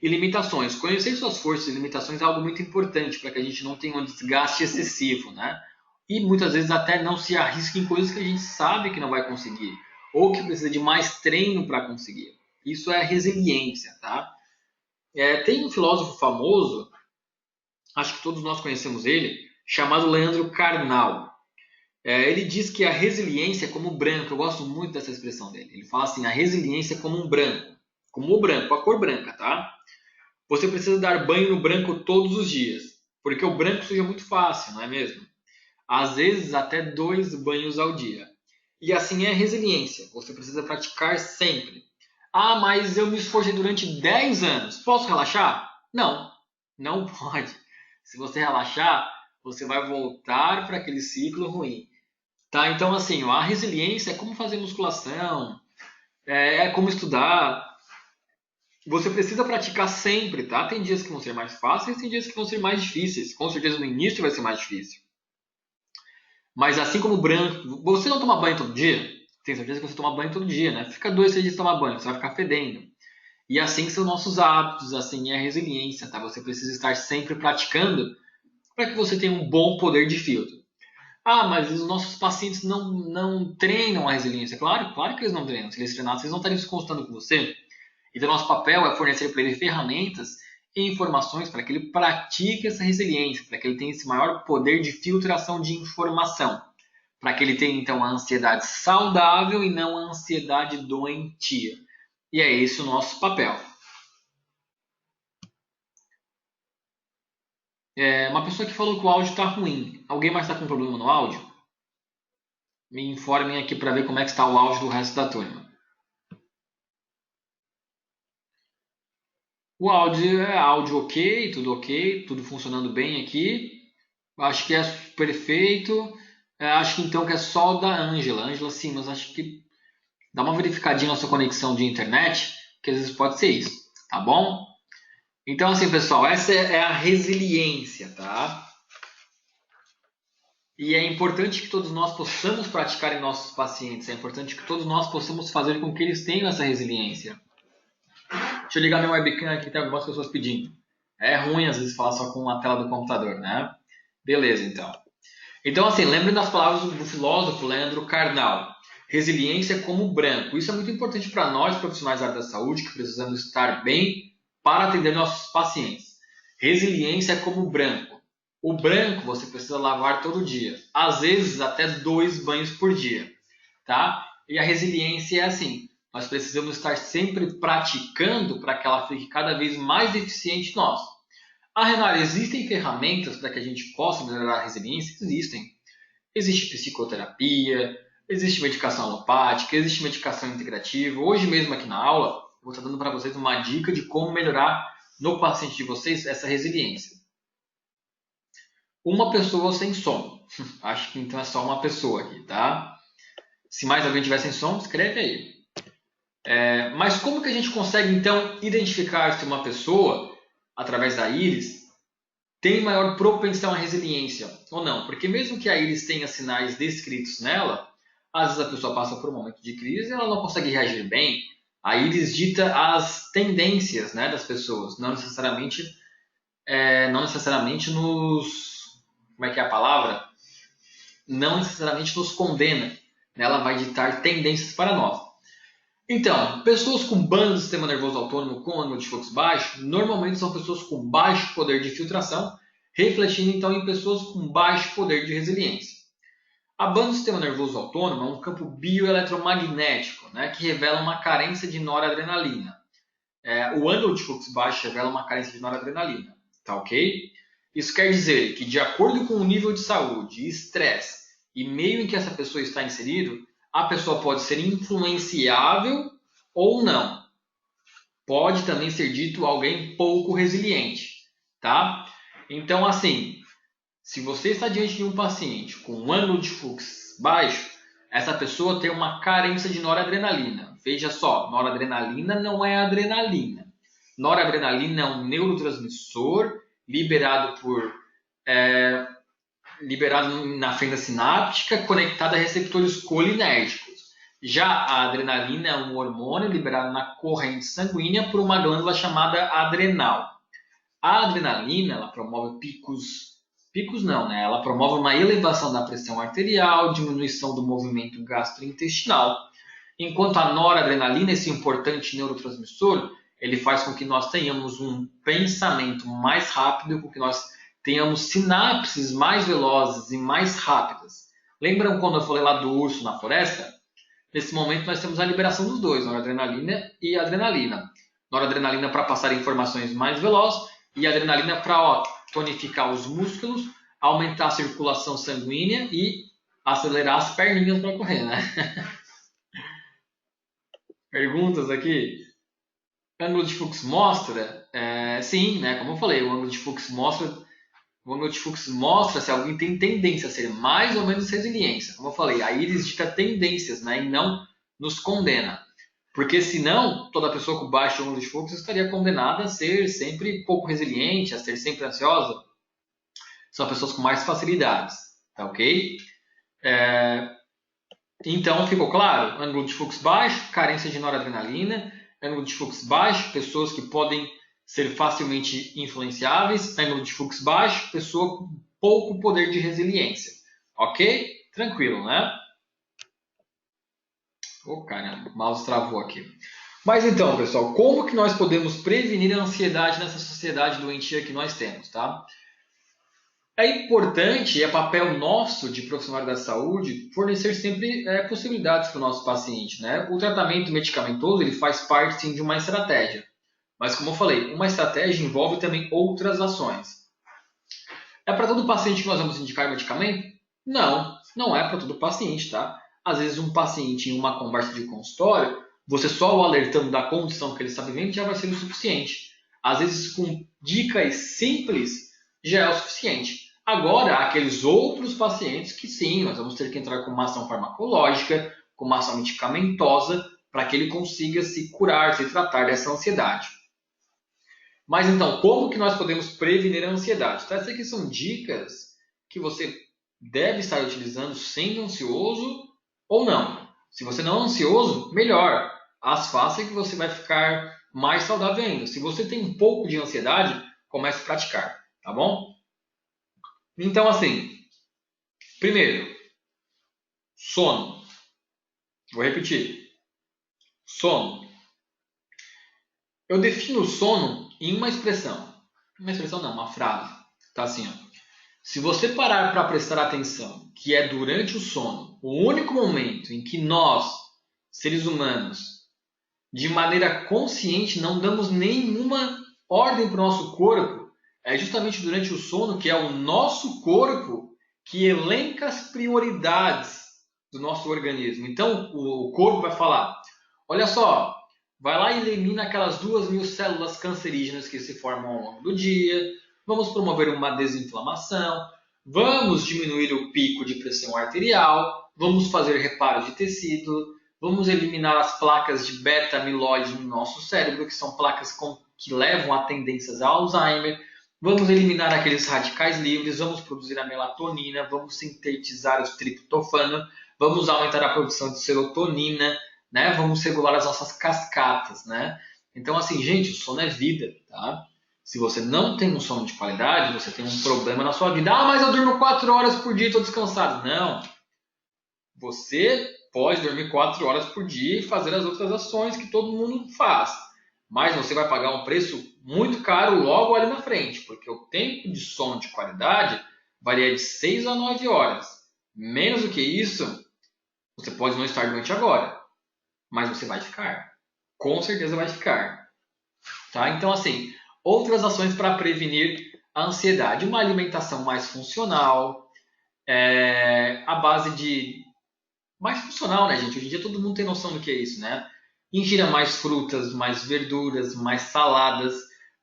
e limitações. Conhecer suas forças e limitações é algo muito importante para que a gente não tenha um desgaste excessivo, né? E muitas vezes até não se arrisque em coisas que a gente sabe que não vai conseguir, ou que precisa de mais treino para conseguir. Isso é resiliência, tá? Tem um filósofo famoso, acho que todos nós conhecemos ele, chamado Leandro Carnal. Ele diz que a resiliência é como o branco. Eu gosto muito dessa expressão dele. Ele fala assim, a resiliência é como um branco. Como o branco, a cor branca, tá? Você precisa dar banho no branco todos os dias. Porque o branco suja muito fácil, não é mesmo? Às vezes até 2 banhos ao dia. E assim é a resiliência. Você precisa praticar sempre. Ah, mas eu me esforcei durante 10 anos. Posso relaxar? Não, não pode. Se você relaxar, você vai voltar para aquele ciclo ruim. Tá? Então, assim, a resiliência é como fazer musculação, é como estudar. Você precisa praticar sempre, tá? Tem dias que vão ser mais fáceis, tem dias que vão ser mais difíceis. Com certeza no início vai ser mais difícil. Mas assim como o branco, você não toma banho todo dia? Tem certeza que você toma banho todo dia, né? Fica 2, 3 dias sem tomar banho, você vai ficar fedendo. E assim são nossos hábitos, assim é a resiliência, tá? Você precisa estar sempre praticando para que você tenha um bom poder de filtro. Ah, mas os nossos pacientes não treinam a resiliência. Claro que eles não treinam. Se eles treinassem, eles não estariam se consultando com você. Então, nosso papel é fornecer para ele ferramentas e informações para que ele pratique essa resiliência, para que ele tenha esse maior poder de filtração de informação, para que ele tenha, então, a ansiedade saudável e não a ansiedade doentia. E é esse o nosso papel. Uma pessoa que falou que o áudio está ruim. Alguém mais está com problema no áudio? Me informem aqui para ver como é que está o áudio do resto da turma. O áudio é áudio ok, tudo funcionando bem aqui. Acho que é perfeito. Acho que então que é só o da Ângela. Ângela, sim, mas acho que dá uma verificadinha na sua conexão de internet, que às vezes pode ser isso, tá bom? Então, assim, pessoal, essa é a resiliência, tá? E é importante que todos nós possamos praticar em nossos pacientes. É importante que todos nós possamos fazer com que eles tenham essa resiliência. Deixa eu ligar meu webcam aqui, tem algumas pessoas pedindo. É ruim às vezes falar só com a tela do computador, né? Beleza, então. Então, assim, lembrem das palavras do filósofo Leandro Carnal. Resiliência como branco. Isso é muito importante para nós, profissionais da área da saúde, que precisamos estar bem para atender nossos pacientes. Resiliência como branco. O branco você precisa lavar todo dia. Às vezes até 2 banhos por dia. Tá? E a resiliência é assim. Nós precisamos estar sempre praticando para que ela fique cada vez mais eficiente em nós. Ah, Renato, existem ferramentas para que a gente possa melhorar a resiliência? Existem. Existe psicoterapia, existe medicação alopática, existe medicação integrativa. Hoje mesmo aqui na aula, eu vou estar dando para vocês uma dica de como melhorar no paciente de vocês essa resiliência. Uma pessoa sem sono. Acho que então é só uma pessoa aqui, tá? Se mais alguém tiver sem sono, escreve aí. Mas como que a gente consegue então identificar se uma pessoa, através da íris, tem maior propensão à resiliência ou não? Porque mesmo que a íris tenha sinais descritos nela, às vezes a pessoa passa por um momento de crise e ela não consegue reagir bem, A íris dita as tendências, né, das pessoas, não necessariamente nos... Como é que é a palavra? Não necessariamente nos condena. Né? Ela vai ditar tendências para nós. Então, pessoas com banda do sistema nervoso autônomo com ângulo de fluxo baixo, normalmente são pessoas com baixo poder de filtração, refletindo então em pessoas com baixo poder de resiliência. A banda do sistema nervoso autônomo é um campo bioeletromagnético, né, que revela uma carência de noradrenalina. O ângulo de fluxo baixo revela uma carência de noradrenalina, tá ok? Isso quer dizer que, de acordo com o nível de saúde, estresse e meio em que essa pessoa está inserido, a pessoa pode ser influenciável ou não. Pode também ser dito alguém pouco resiliente, tá? Então, assim, se você está diante de um paciente com um ângulo de fluxo baixo, essa pessoa tem uma carência de noradrenalina. Veja só, noradrenalina não é adrenalina. Noradrenalina é um neurotransmissor liberado na fenda sináptica, conectado a receptores colinérgicos. Já a adrenalina é um hormônio liberado na corrente sanguínea por uma glândula chamada adrenal. A adrenalina, ela promove picos não, né? Ela promove uma elevação da pressão arterial, diminuição do movimento gastrointestinal. Enquanto a noradrenalina, esse importante neurotransmissor, ele faz com que nós tenhamos um pensamento mais rápido, com que nós tenhamos sinapses mais velozes e mais rápidas. Lembram quando eu falei lá do urso na floresta? Nesse momento nós temos a liberação dos dois, noradrenalina e adrenalina. Noradrenalina para passar informações mais velozes e adrenalina para tonificar os músculos, aumentar a circulação sanguínea e acelerar as perninhas para correr, né? Perguntas aqui? Ângulo de fluxo mostra? Sim, né? Como eu falei, o ângulo de fluxo mostra se alguém tem tendência a ser mais ou menos resiliência. Como eu falei, a íris dita tendências, né? E não nos condena. Porque senão, toda pessoa com baixo ângulo de fluxo estaria condenada a ser sempre pouco resiliente, a ser sempre ansiosa. São pessoas com mais facilidades, tá ok? Então, ficou claro? Ângulo de fluxo baixo, carência de noradrenalina. Ângulo de fluxo baixo, pessoas que podem ser facilmente influenciáveis. Ângulo de fluxo baixo, pessoa com pouco poder de resiliência. Ok? Tranquilo, né? Caramba, o mouse travou aqui. Mas então, pessoal, como que nós podemos prevenir a ansiedade nessa sociedade doentia que nós temos, tá? É importante, é papel nosso de profissional da saúde fornecer sempre possibilidades para o nosso paciente, né? O tratamento medicamentoso ele faz parte sim de uma estratégia, mas como eu falei, uma estratégia envolve também outras ações. É para todo paciente que nós vamos indicar medicamento? Não, não é para todo paciente, tá? Às vezes um paciente em uma conversa de consultório, você só o alertando da condição que ele está vivendo já vai ser o suficiente. Às vezes com dicas simples já é o suficiente. Agora, há aqueles outros pacientes que sim, nós vamos ter que entrar com uma ação farmacológica, com uma ação medicamentosa, para que ele consiga se curar, se tratar dessa ansiedade. Mas então, como que nós podemos prevenir a ansiedade? Então, essas aqui são dicas que você deve estar utilizando sendo ansioso ou não. Se você não é ansioso, melhor. As faça que você vai ficar mais saudável ainda. Se você tem um pouco de ansiedade, comece a praticar, tá bom? Então, assim, primeiro, sono. Vou repetir. Sono. Eu defino o sono em uma expressão. Uma expressão não, uma frase. Tá assim, ó. Se você parar para prestar atenção, que é durante o sono, o único momento em que nós, seres humanos, de maneira consciente, não damos nenhuma ordem para o nosso corpo, é justamente durante o sono que é o nosso corpo que elenca as prioridades do nosso organismo. Então, o corpo vai falar, olha só, vai lá e elimina aquelas 2.000 células cancerígenas que se formam ao longo do dia, vamos promover uma desinflamação, vamos diminuir o pico de pressão arterial, vamos fazer reparo de tecido, vamos eliminar as placas de beta-amiloide no nosso cérebro, que são placas que levam a tendências a Alzheimer, vamos eliminar aqueles radicais livres, vamos produzir a melatonina, vamos sintetizar o triptofano, vamos aumentar a produção de serotonina, né? Vamos regular as nossas cascatas, né? Então, assim, gente, o sono é vida, tá? Se você não tem um sono de qualidade, você tem um problema na sua vida. Ah, mas eu durmo 4 horas por dia e estou descansado. Não. Você pode dormir 4 horas por dia e fazer as outras ações que todo mundo faz. Mas você vai pagar um preço muito caro logo ali na frente, porque o tempo de sono de qualidade varia de 6 a 9 horas. Menos do que isso, você pode não estar doente agora, mas você vai ficar. Com certeza vai ficar. Tá? Então, assim, outras ações para prevenir a ansiedade. Uma alimentação mais funcional, a base de... Mais funcional, né, gente? Hoje em dia todo mundo tem noção do que é isso, né? Ingira mais frutas, mais verduras, mais saladas,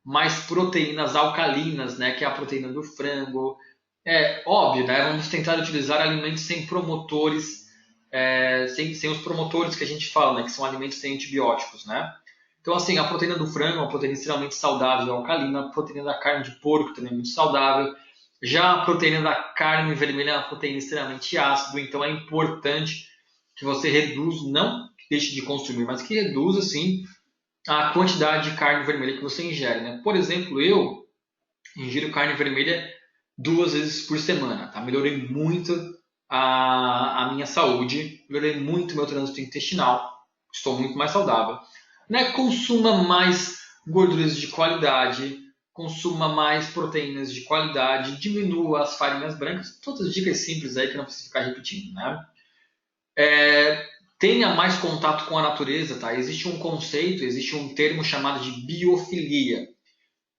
mais proteínas alcalinas, né? Que é a proteína do frango. É óbvio, né? Vamos tentar utilizar alimentos sem promotores, sem os promotores que a gente fala, né? Que são alimentos sem antibióticos, né? Então, assim, a proteína do frango é uma proteína extremamente saudável e alcalina. A proteína da carne de porco também é muito saudável. Já a proteína da carne vermelha é uma proteína extremamente ácida, então é importante que você reduza, não que deixe de consumir, mas que reduza, sim, a quantidade de carne vermelha que você ingere, né? Por exemplo, eu ingiro carne vermelha 2 vezes por semana, tá? Melhorei muito a minha saúde, melhorei muito o meu trânsito intestinal, estou muito mais saudável. Né? Consuma mais gorduras de qualidade, consuma mais proteínas de qualidade, diminua as farinhas brancas, todas as dicas simples aí que não precisa ficar repetindo, né? Tenha mais contato com a natureza, tá? Existe um conceito, existe um termo chamado de biofilia.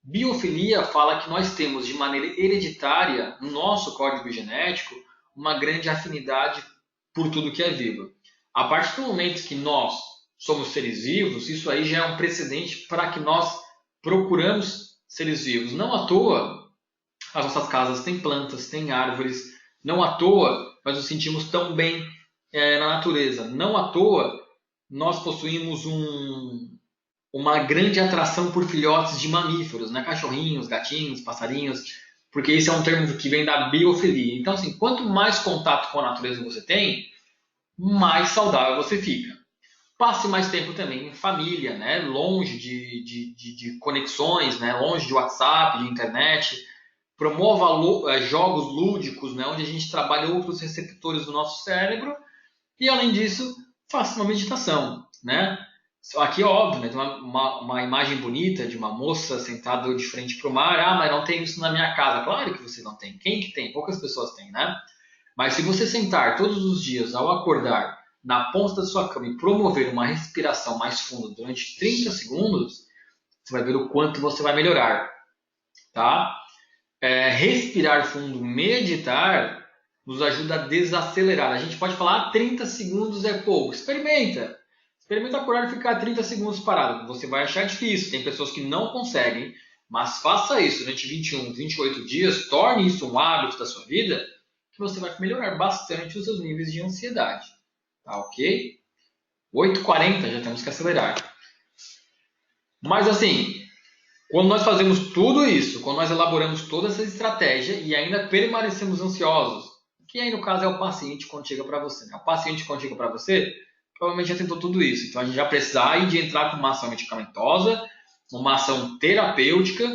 Biofilia fala que nós temos de maneira hereditária, no nosso código genético, uma grande afinidade por tudo que é vivo. A partir do momento que nós somos seres vivos, isso aí já é um precedente para que nós procuramos seres vivos. Não à toa, as nossas casas têm plantas, têm árvores. Não à toa, nós nos sentimos tão bem na natureza. Não à toa, nós possuímos uma grande atração por filhotes de mamíferos, né? Cachorrinhos, gatinhos, passarinhos, porque isso é um termo que vem da biofilia. Então, assim, quanto mais contato com a natureza você tem, mais saudável você fica. Passe mais tempo também em família, né? Longe de conexões, né? Longe de WhatsApp, de internet. Promova jogos lúdicos, né? Onde a gente trabalha outros receptores do nosso cérebro. E, além disso, faça uma meditação, né? Aqui é óbvio, né? Tem uma imagem bonita de uma moça sentada de frente para o mar. Ah, mas não tem isso na minha casa. Claro que você não tem. Quem que tem? Poucas pessoas têm, né? Mas se você sentar todos os dias ao acordar na ponta da sua cama e promover uma respiração mais funda durante 30 segundos, você vai ver o quanto você vai melhorar, tá? Respirar fundo, meditar, nos ajuda a desacelerar. A gente pode falar 30 segundos é pouco. Experimenta. Experimenta acordar e ficar 30 segundos parado. Você vai achar difícil. Tem pessoas que não conseguem, mas faça isso durante 21, 28 dias. Torne isso um hábito da sua vida, que você vai melhorar bastante os seus níveis de ansiedade. Tá ok? 8h40, já temos que acelerar. Mas assim, quando nós fazemos tudo isso, quando nós elaboramos toda essa estratégia e ainda permanecemos ansiosos, que aí no caso é o paciente quando chega para você, né? O paciente quando chega para você, provavelmente já tentou tudo isso. Então a gente já precisa aí de entrar com uma ação medicamentosa, uma ação terapêutica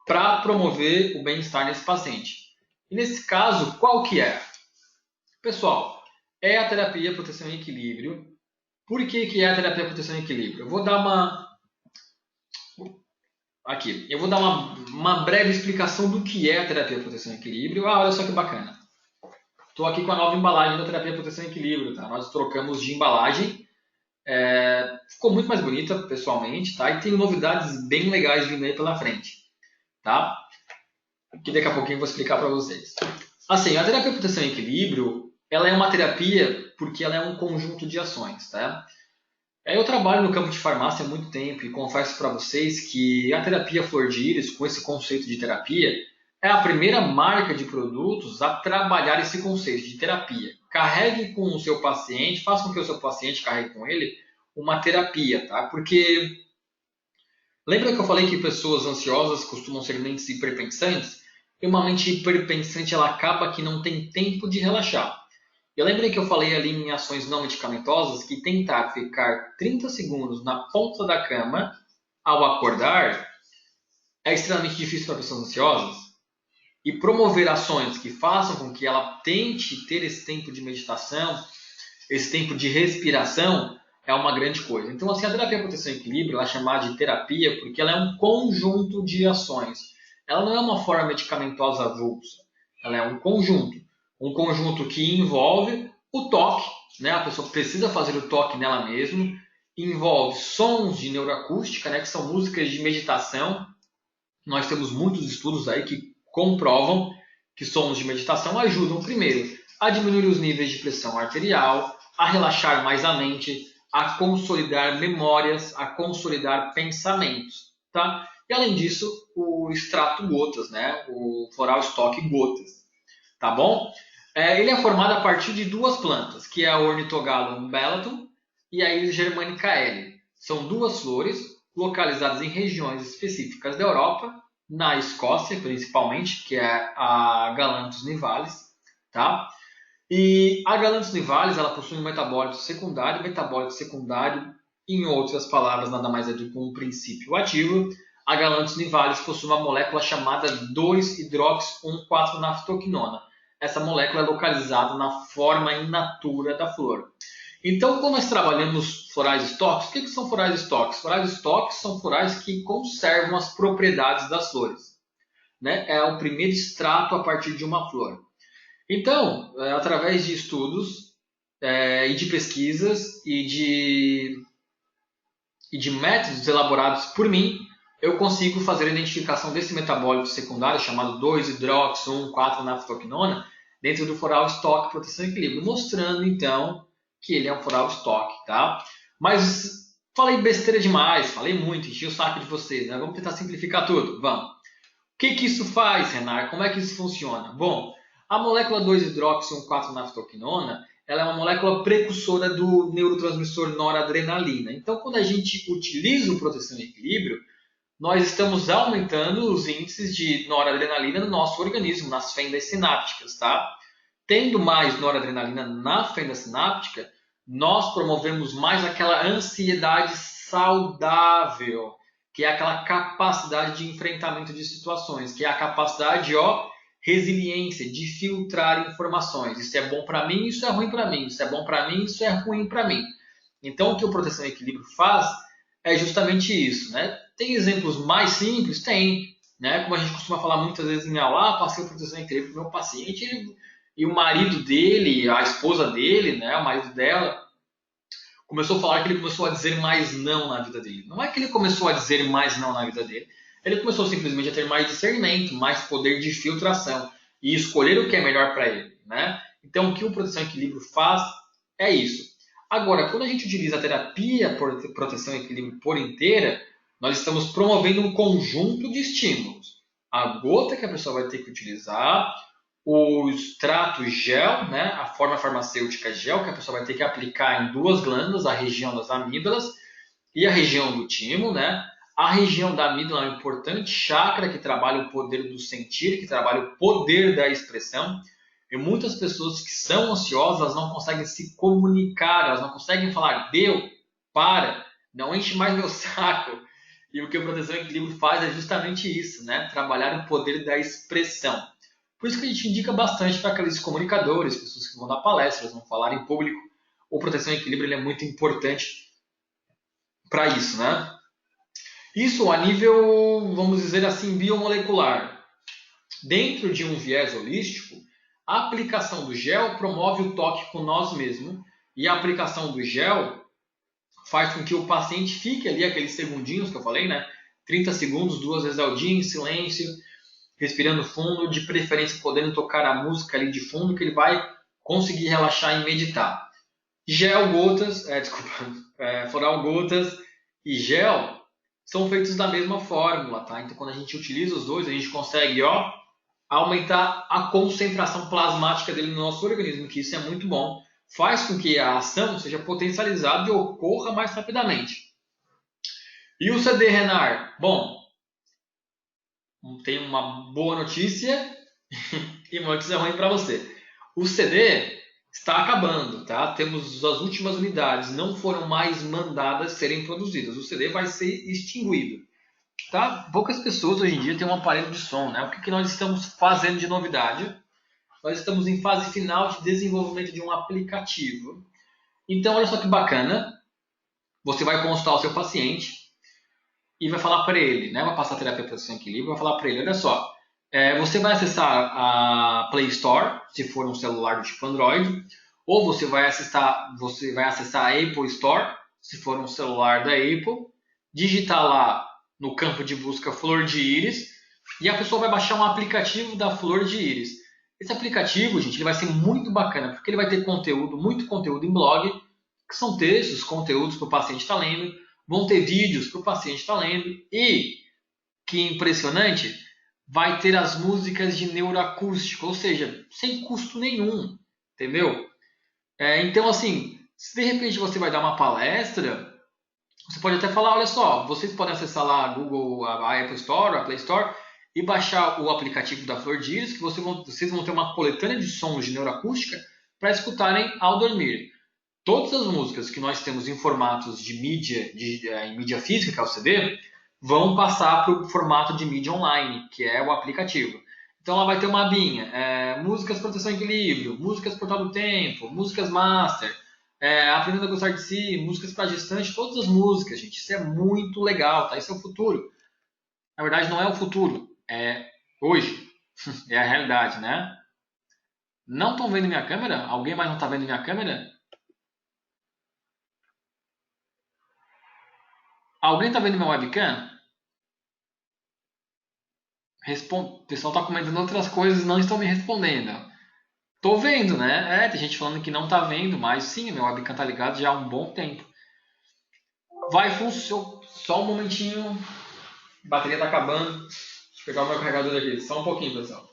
para promover o bem-estar nesse paciente. E nesse caso, qual que é? Pessoal, é a terapia proteção e equilíbrio. Por que é a terapia proteção e equilíbrio? Eu vou dar uma breve explicação do que é a terapia proteção e equilíbrio. Ah, olha só que bacana. Estou aqui com a nova embalagem da terapia proteção e equilíbrio, tá? Nós trocamos de embalagem. Ficou muito mais bonita, pessoalmente, tá? E tem novidades bem legais vindo aí pela frente, tá? Que daqui a pouquinho eu vou explicar para vocês. Assim, a terapia proteção e equilíbrio, ela é uma terapia porque ela é um conjunto de ações, tá? Eu trabalho no campo de farmácia há muito tempo e confesso para vocês que a terapia Flor de Íris, com esse conceito de terapia, é a primeira marca de produtos a trabalhar esse conceito de terapia. Carregue com o seu paciente, faça com que o seu paciente carregue com ele uma terapia, tá? Porque lembra que eu falei que pessoas ansiosas costumam ser mentes hiperpensantes? E uma mente hiperpensante ela acaba que não tem tempo de relaxar. Eu lembrei que eu falei ali em ações não medicamentosas que tentar ficar 30 segundos na ponta da cama ao acordar é extremamente difícil para pessoas ansiosas. E promover ações que façam com que ela tente ter esse tempo de meditação, esse tempo de respiração, é uma grande coisa. Então, assim, a terapia proteção e equilíbrio, ela é chamada de terapia porque ela é um conjunto de ações. Ela não é uma forma medicamentosa avulsa. Ela é um conjunto que envolve o toque, né? A pessoa precisa fazer o toque nela mesma, envolve sons de neuroacústica, né? Que são músicas de meditação. Nós temos muitos estudos aí que comprovam que sons de meditação ajudam, primeiro, a diminuir os níveis de pressão arterial, a relaxar mais a mente, a consolidar memórias, a consolidar pensamentos, tá? E além disso, o extrato gotas, né? O floral stock gotas, tá bom? Ele é formado a partir de duas plantas, que é a Ornithogalum bellatum e a Iris germanicae. São duas flores localizadas em regiões específicas da Europa, na Escócia principalmente, que é a Galanthus nivalis, tá? E a Galanthus nivalis, ela possui um metabólito secundário, em outras palavras, nada mais é do que um princípio ativo. A Galanthus nivalis possui uma molécula chamada 2-hidroxy-1,4-naftoquinona. Essa molécula é localizada na forma in natura da flor. Então, quando nós trabalhamos florais estoques, o que são florais estoques? Florais estoques são florais que conservam as propriedades das flores, né? É o primeiro extrato a partir de uma flor. Então, através de estudos e de pesquisas e de métodos elaborados por mim, eu consigo fazer a identificação desse metabólito secundário chamado 2-hidroxy-1,4-naftoquinona dentro do floral estoque proteção e equilíbrio, mostrando então que ele é um floral estoque, tá? Mas falei besteira demais, falei muito, enchi o saco de vocês, né? Vamos tentar simplificar tudo, vamos. O que isso faz, Renar? Como é que isso funciona? Bom, a molécula 2-hidroxy-1,4-naftoquinona, ela é uma molécula precursora do neurotransmissor noradrenalina. Então, quando a gente utiliza o proteção e equilíbrio, nós estamos aumentando os índices de noradrenalina no nosso organismo, nas fendas sinápticas, tá? Tendo mais noradrenalina na fenda sináptica, nós promovemos mais aquela ansiedade saudável, que é aquela capacidade de enfrentamento de situações, que é a capacidade, resiliência, de filtrar informações. Isso é bom para mim, isso é ruim para mim. Isso é bom para mim, isso é ruim para mim. Então, o que o Proteção e Equilíbrio faz é justamente isso, né? Tem exemplos mais simples? Tem, né? Como a gente costuma falar muitas vezes em aula, passei o Proteção e Equilíbrio para o meu paciente e o marido dele, a esposa dele, né? O marido dela, começou a falar que ele começou a dizer mais não na vida dele. Não é que ele começou a dizer mais não na vida dele. Ele começou simplesmente a ter mais discernimento, mais poder de filtração e escolher o que é melhor para ele, né? Então, o que o Proteção e Equilíbrio faz é isso. Agora, quando a gente utiliza a terapia por proteção e equilíbrio por inteira, nós estamos promovendo um conjunto de estímulos. A gota que a pessoa vai ter que utilizar, o extrato gel, né, a forma farmacêutica gel, que a pessoa vai ter que aplicar em duas glândulas, a região das amígdalas e a região do timo, né? A região da amígdala é um importante chakra que trabalha o poder do sentir, que trabalha o poder da expressão. E muitas pessoas que são ansiosas, elas não conseguem se comunicar, elas não conseguem falar, deu, para, não enche mais meu saco. E o que o Proteção e Equilíbrio faz é justamente isso, né? Trabalhar o poder da expressão. Por isso que a gente indica bastante para aqueles comunicadores, pessoas que vão dar palestras, vão falar em público. O Proteção e Equilíbrio ele é muito importante para isso, né? Isso a nível, vamos dizer assim, biomolecular. Dentro de um viés holístico, a aplicação do gel promove o toque com nós mesmos e a aplicação do gel faz com que o paciente fique ali aqueles segundinhos que eu falei, né? 30 segundos, 2 vezes ao dia, em silêncio, respirando fundo, de preferência podendo tocar a música ali de fundo, que ele vai conseguir relaxar e meditar. Gel, gotas, floral, gotas e gel são feitos da mesma fórmula, tá? Então, quando a gente utiliza os dois, a gente consegue, aumentar a concentração plasmática dele no nosso organismo, que isso é muito bom. Faz com que a ação seja potencializada e ocorra mais rapidamente. E o CD, Renar? Bom, tem uma boa notícia e uma notícia ruim para você. O CD, está acabando, tá? Temos as últimas unidades, não foram mais mandadas serem produzidas. O CD vai ser extinguido, tá? Poucas pessoas hoje em dia têm um aparelho de som, né? O que nós estamos fazendo de novidade? Nós estamos em fase final de desenvolvimento de um aplicativo. Então, olha só que bacana. Você vai consultar o seu paciente e vai falar para ele, né? Vai passar a terapia para o seu equilíbrio, vai falar para ele, olha só, você vai acessar a Play Store, se for um celular do tipo Android, ou você vai acessar a Apple Store, se for um celular da Apple, digitar lá no campo de busca Flor de Íris, e a pessoa vai baixar um aplicativo da Flor de Íris. Esse aplicativo, gente, ele vai ser muito bacana, porque ele vai ter conteúdo, muito conteúdo em blog, que são textos, conteúdos que o paciente está lendo, vão ter vídeos que o paciente está lendo, e, que impressionante, vai ter as músicas de neuroacústica, ou seja, sem custo nenhum, entendeu? Então, assim, se de repente você vai dar uma palestra, você pode até falar, olha só, vocês podem acessar lá a Google, a Apple Store, a Play Store, e baixar o aplicativo da Flor de Íris, que vocês vão ter uma coletânea de sons de neuroacústica para escutarem ao dormir. Todas as músicas que nós temos em formatos de mídia, em mídia física, que é o CD, vão passar para o formato de mídia online, que é o aplicativo. Então ela vai ter uma abinha, músicas proteção e equilíbrio, músicas portal do tempo, músicas master, aprendendo a gostar de si, músicas para gestante, todas as músicas, gente. Isso é muito legal, tá? Isso é o futuro. Na verdade não é o futuro, é hoje, é a realidade, né? Não estão vendo minha câmera? Alguém mais não está vendo minha câmera? Alguém está vendo minha webcam? O pessoal está comentando outras coisas e não estão me respondendo. Tô vendo, né? Tem gente falando que não tá vendo, mas sim, meu webcam tá ligado já há um bom tempo. Vai funcionar. Só um momentinho. A bateria tá acabando. Deixa eu pegar o meu carregador aqui. Só um pouquinho, pessoal.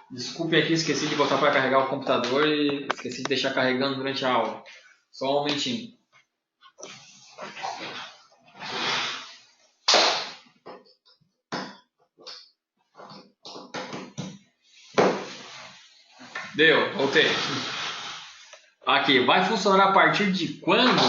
Desculpe aqui, esqueci de botar para carregar o computador e esqueci de deixar carregando durante a aula. Só um momentinho. Deu, voltei. Aqui, vai funcionar a partir de quando?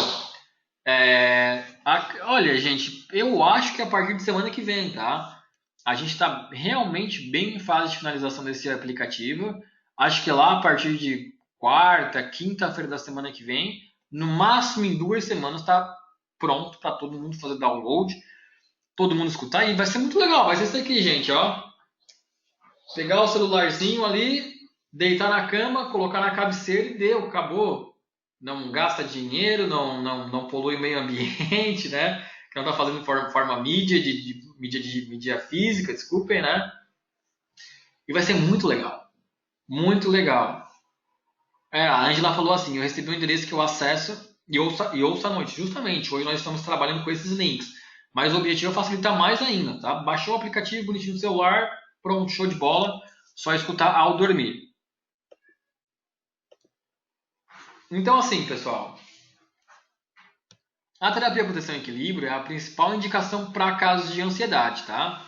Olha, gente, eu acho que a partir de semana que vem, tá? A gente está realmente bem em fase de finalização desse aplicativo. Acho que lá a partir de quarta, quinta-feira da semana que vem, no máximo em 2 semanas, está pronto para todo mundo fazer download, todo mundo escutar. E vai ser muito legal. Vai ser isso aqui, gente, ó. Pegar o celularzinho ali, deitar na cama, colocar na cabeceira e deu, acabou. Não gasta dinheiro, não polui o meio ambiente, né? Que não está fazendo forma mídia, de mídia física, desculpem, né? E vai ser muito legal. Muito legal. A Angela falou assim, eu recebi um endereço que eu acesso e ouço à noite. Justamente, hoje nós estamos trabalhando com esses links. Mas o objetivo é facilitar mais ainda, tá? Baixou o aplicativo bonitinho no celular, pronto, show de bola. Só escutar ao dormir. Então, assim, pessoal, a terapia proteção e equilíbrio é a principal indicação para casos de ansiedade, tá?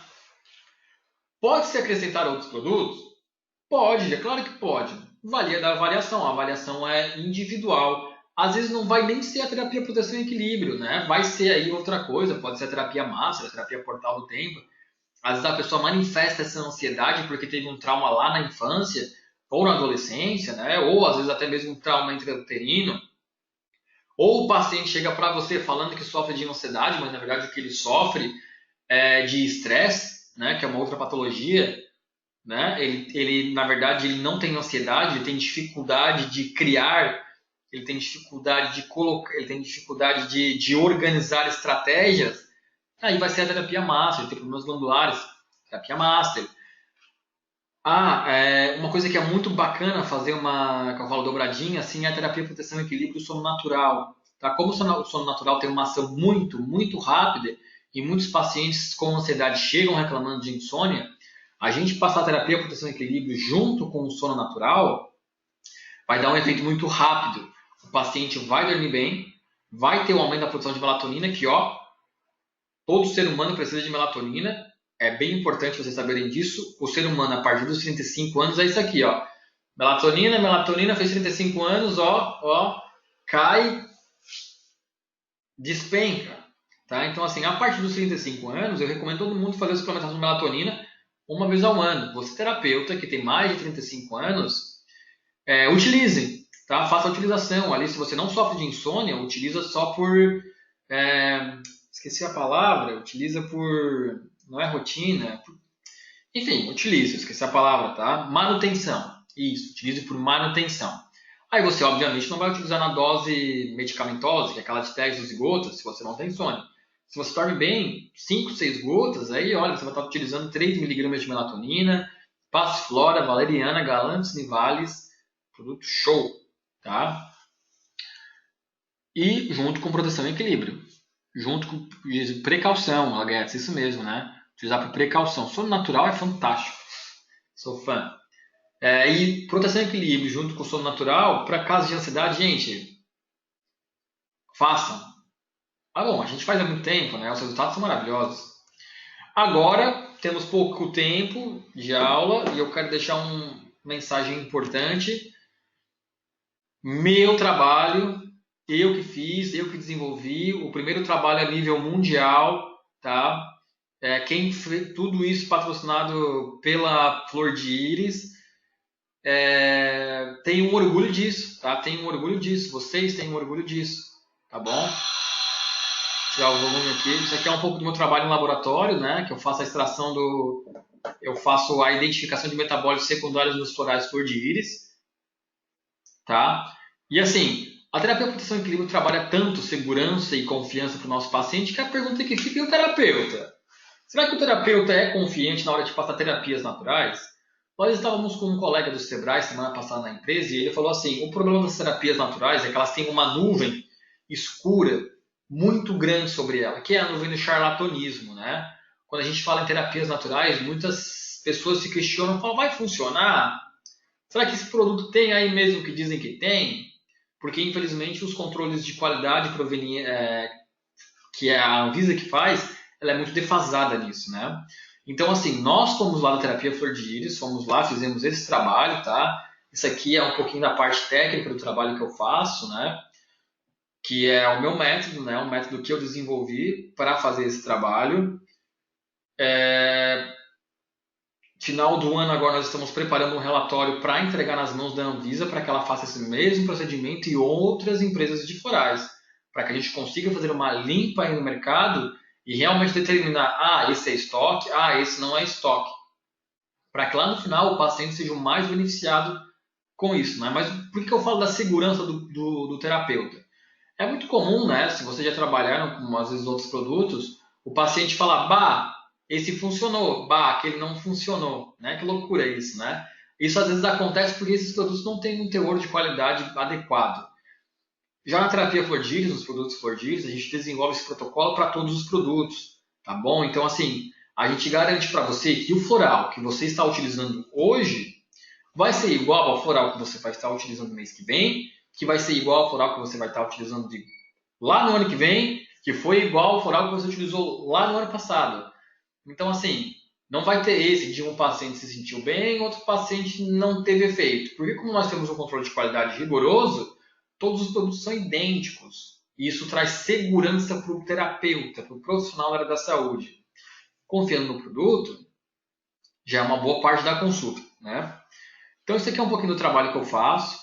Pode-se acrescentar outros produtos? Pode, é claro que pode. Varia da avaliação, a avaliação é individual. Às vezes não vai nem ser a terapia proteção e equilíbrio, né? Vai ser aí outra coisa, pode ser a terapia master, a terapia portal do tempo. Às vezes a pessoa manifesta essa ansiedade porque teve um trauma lá na infância ou na adolescência, né? Ou às vezes até mesmo um trauma intrauterino. Ou o paciente chega para você falando que sofre de ansiedade, mas na verdade o que ele sofre é de estresse, né? Que é uma outra patologia, né? Ele na verdade ele não tem ansiedade, ele tem dificuldade de criar, ele tem dificuldade de colocar, ele tem dificuldade de organizar estratégias. Aí vai ser a terapia master, ele tem problemas glandulares, terapia master. Uma coisa que é muito bacana fazer uma, que eu falo dobradinha, assim, é a terapia proteção e equilíbrio do sono natural. Tá? Como o sono natural tem uma ação muito, muito rápida e muitos pacientes com ansiedade chegam reclamando de insônia, a gente passar a terapia proteção e equilíbrio junto com o sono natural vai dar um efeito muito rápido. O paciente vai dormir bem, vai ter um aumento da produção de melatonina, que ó, todo ser humano precisa de melatonina. É bem importante vocês saberem disso. O ser humano, a partir dos 35 anos, é isso aqui, ó. Melatonina fez 35 anos, cai, despenca. Tá? Então, assim, a partir dos 35 anos, eu recomendo todo mundo fazer a suplementação de melatonina uma vez ao ano. Você, terapeuta, que tem mais de 35 anos, utilize, tá? Faça a utilização. Ali, se você não sofre de insônia, utiliza só por... esqueci a palavra. Utiliza por... Não é rotina. Enfim, utilize. Esqueci a palavra, tá? Manutenção. Isso, utilize por manutenção. Aí você, obviamente, não vai utilizar na dose medicamentosa, que é aquela de 10, 12 gotas, se você não tem insônia. Se você dorme bem, 5, 6 gotas, aí olha, você vai estar utilizando 3 miligramas de melatonina, passiflora, valeriana, galantes, nivalis, produto show, tá? E junto com proteção e equilíbrio. Junto com precaução, Laguetes, isso mesmo, né? Utilizar por precaução. Sono natural é fantástico. Sou fã. E proteção e equilíbrio junto com sono natural, para casos de ansiedade, gente, façam. Bom, a gente faz há muito tempo, né? Os resultados são maravilhosos. Agora, temos pouco tempo de aula e eu quero deixar uma mensagem importante. Meu trabalho, eu que fiz, eu que desenvolvi, o primeiro trabalho a nível mundial, tá? Quem fez tudo isso patrocinado pela Flor de Íris. Tenho um orgulho disso, tá? Tenho um orgulho disso. Vocês têm um orgulho disso, tá bom? Tirar o volume aqui. Isso aqui é um pouco do meu trabalho em laboratório, né? Que eu faço a extração eu faço a identificação de metabólitos secundários nos florais Flor de Íris, tá? E assim, a terapia proteção e equilíbrio trabalha tanto segurança e confiança para o nosso paciente que a pergunta que fica é o terapeuta. Será que o terapeuta é confiante na hora de passar terapias naturais? Nós estávamos com um colega do Sebrae semana passada na empresa e ele falou assim, o problema das terapias naturais é que elas têm uma nuvem escura muito grande sobre ela, que é a nuvem do charlatanismo, né? Quando a gente fala em terapias naturais, muitas pessoas se questionam, falam, vai funcionar? Será que esse produto tem aí mesmo o que dizem que tem? Porque, infelizmente, os controles de qualidade que é a Anvisa que faz, ela é muito defasada nisso, né? Então, assim, nós fomos lá da Terapia Flor de Íris, fomos lá, fizemos esse trabalho, tá? Isso aqui é um pouquinho da parte técnica do trabalho que eu faço, né? Que é o meu método, né? Um método que eu desenvolvi para fazer esse trabalho. Final do ano agora nós estamos preparando um relatório para entregar nas mãos da Anvisa para que ela faça esse mesmo procedimento e outras empresas de florais, para que a gente consiga fazer uma limpa aí no mercado e realmente determinar, esse é estoque, esse não é estoque, para que lá no final o paciente seja o mais beneficiado com isso, né? Mas por que eu falo da segurança do terapeuta? É muito comum, né? Se vocês já trabalharam com às vezes outros produtos, o paciente fala, esse funcionou, aquele não funcionou, né? Que loucura isso, né? Isso às vezes acontece porque esses produtos não têm um teor de qualidade adequado. Já na terapia Flor de Íris, nos produtos Flor de Íris, a gente desenvolve esse protocolo para todos os produtos, tá bom? Então, assim, a gente garante para você que o floral que você está utilizando hoje vai ser igual ao floral que você vai estar utilizando no mês que vem, que vai ser igual ao floral que você vai estar utilizando lá no ano que vem, que foi igual ao floral que você utilizou lá no ano passado. Então, assim, não vai ter esse de um paciente se sentiu bem, outro paciente não teve efeito. Porque como nós temos um controle de qualidade rigoroso, todos os produtos são idênticos. E isso traz segurança para o terapeuta, para o profissional da área da saúde. Confiando no produto, já é uma boa parte da consulta, né? Então, isso aqui é um pouquinho do trabalho que eu faço.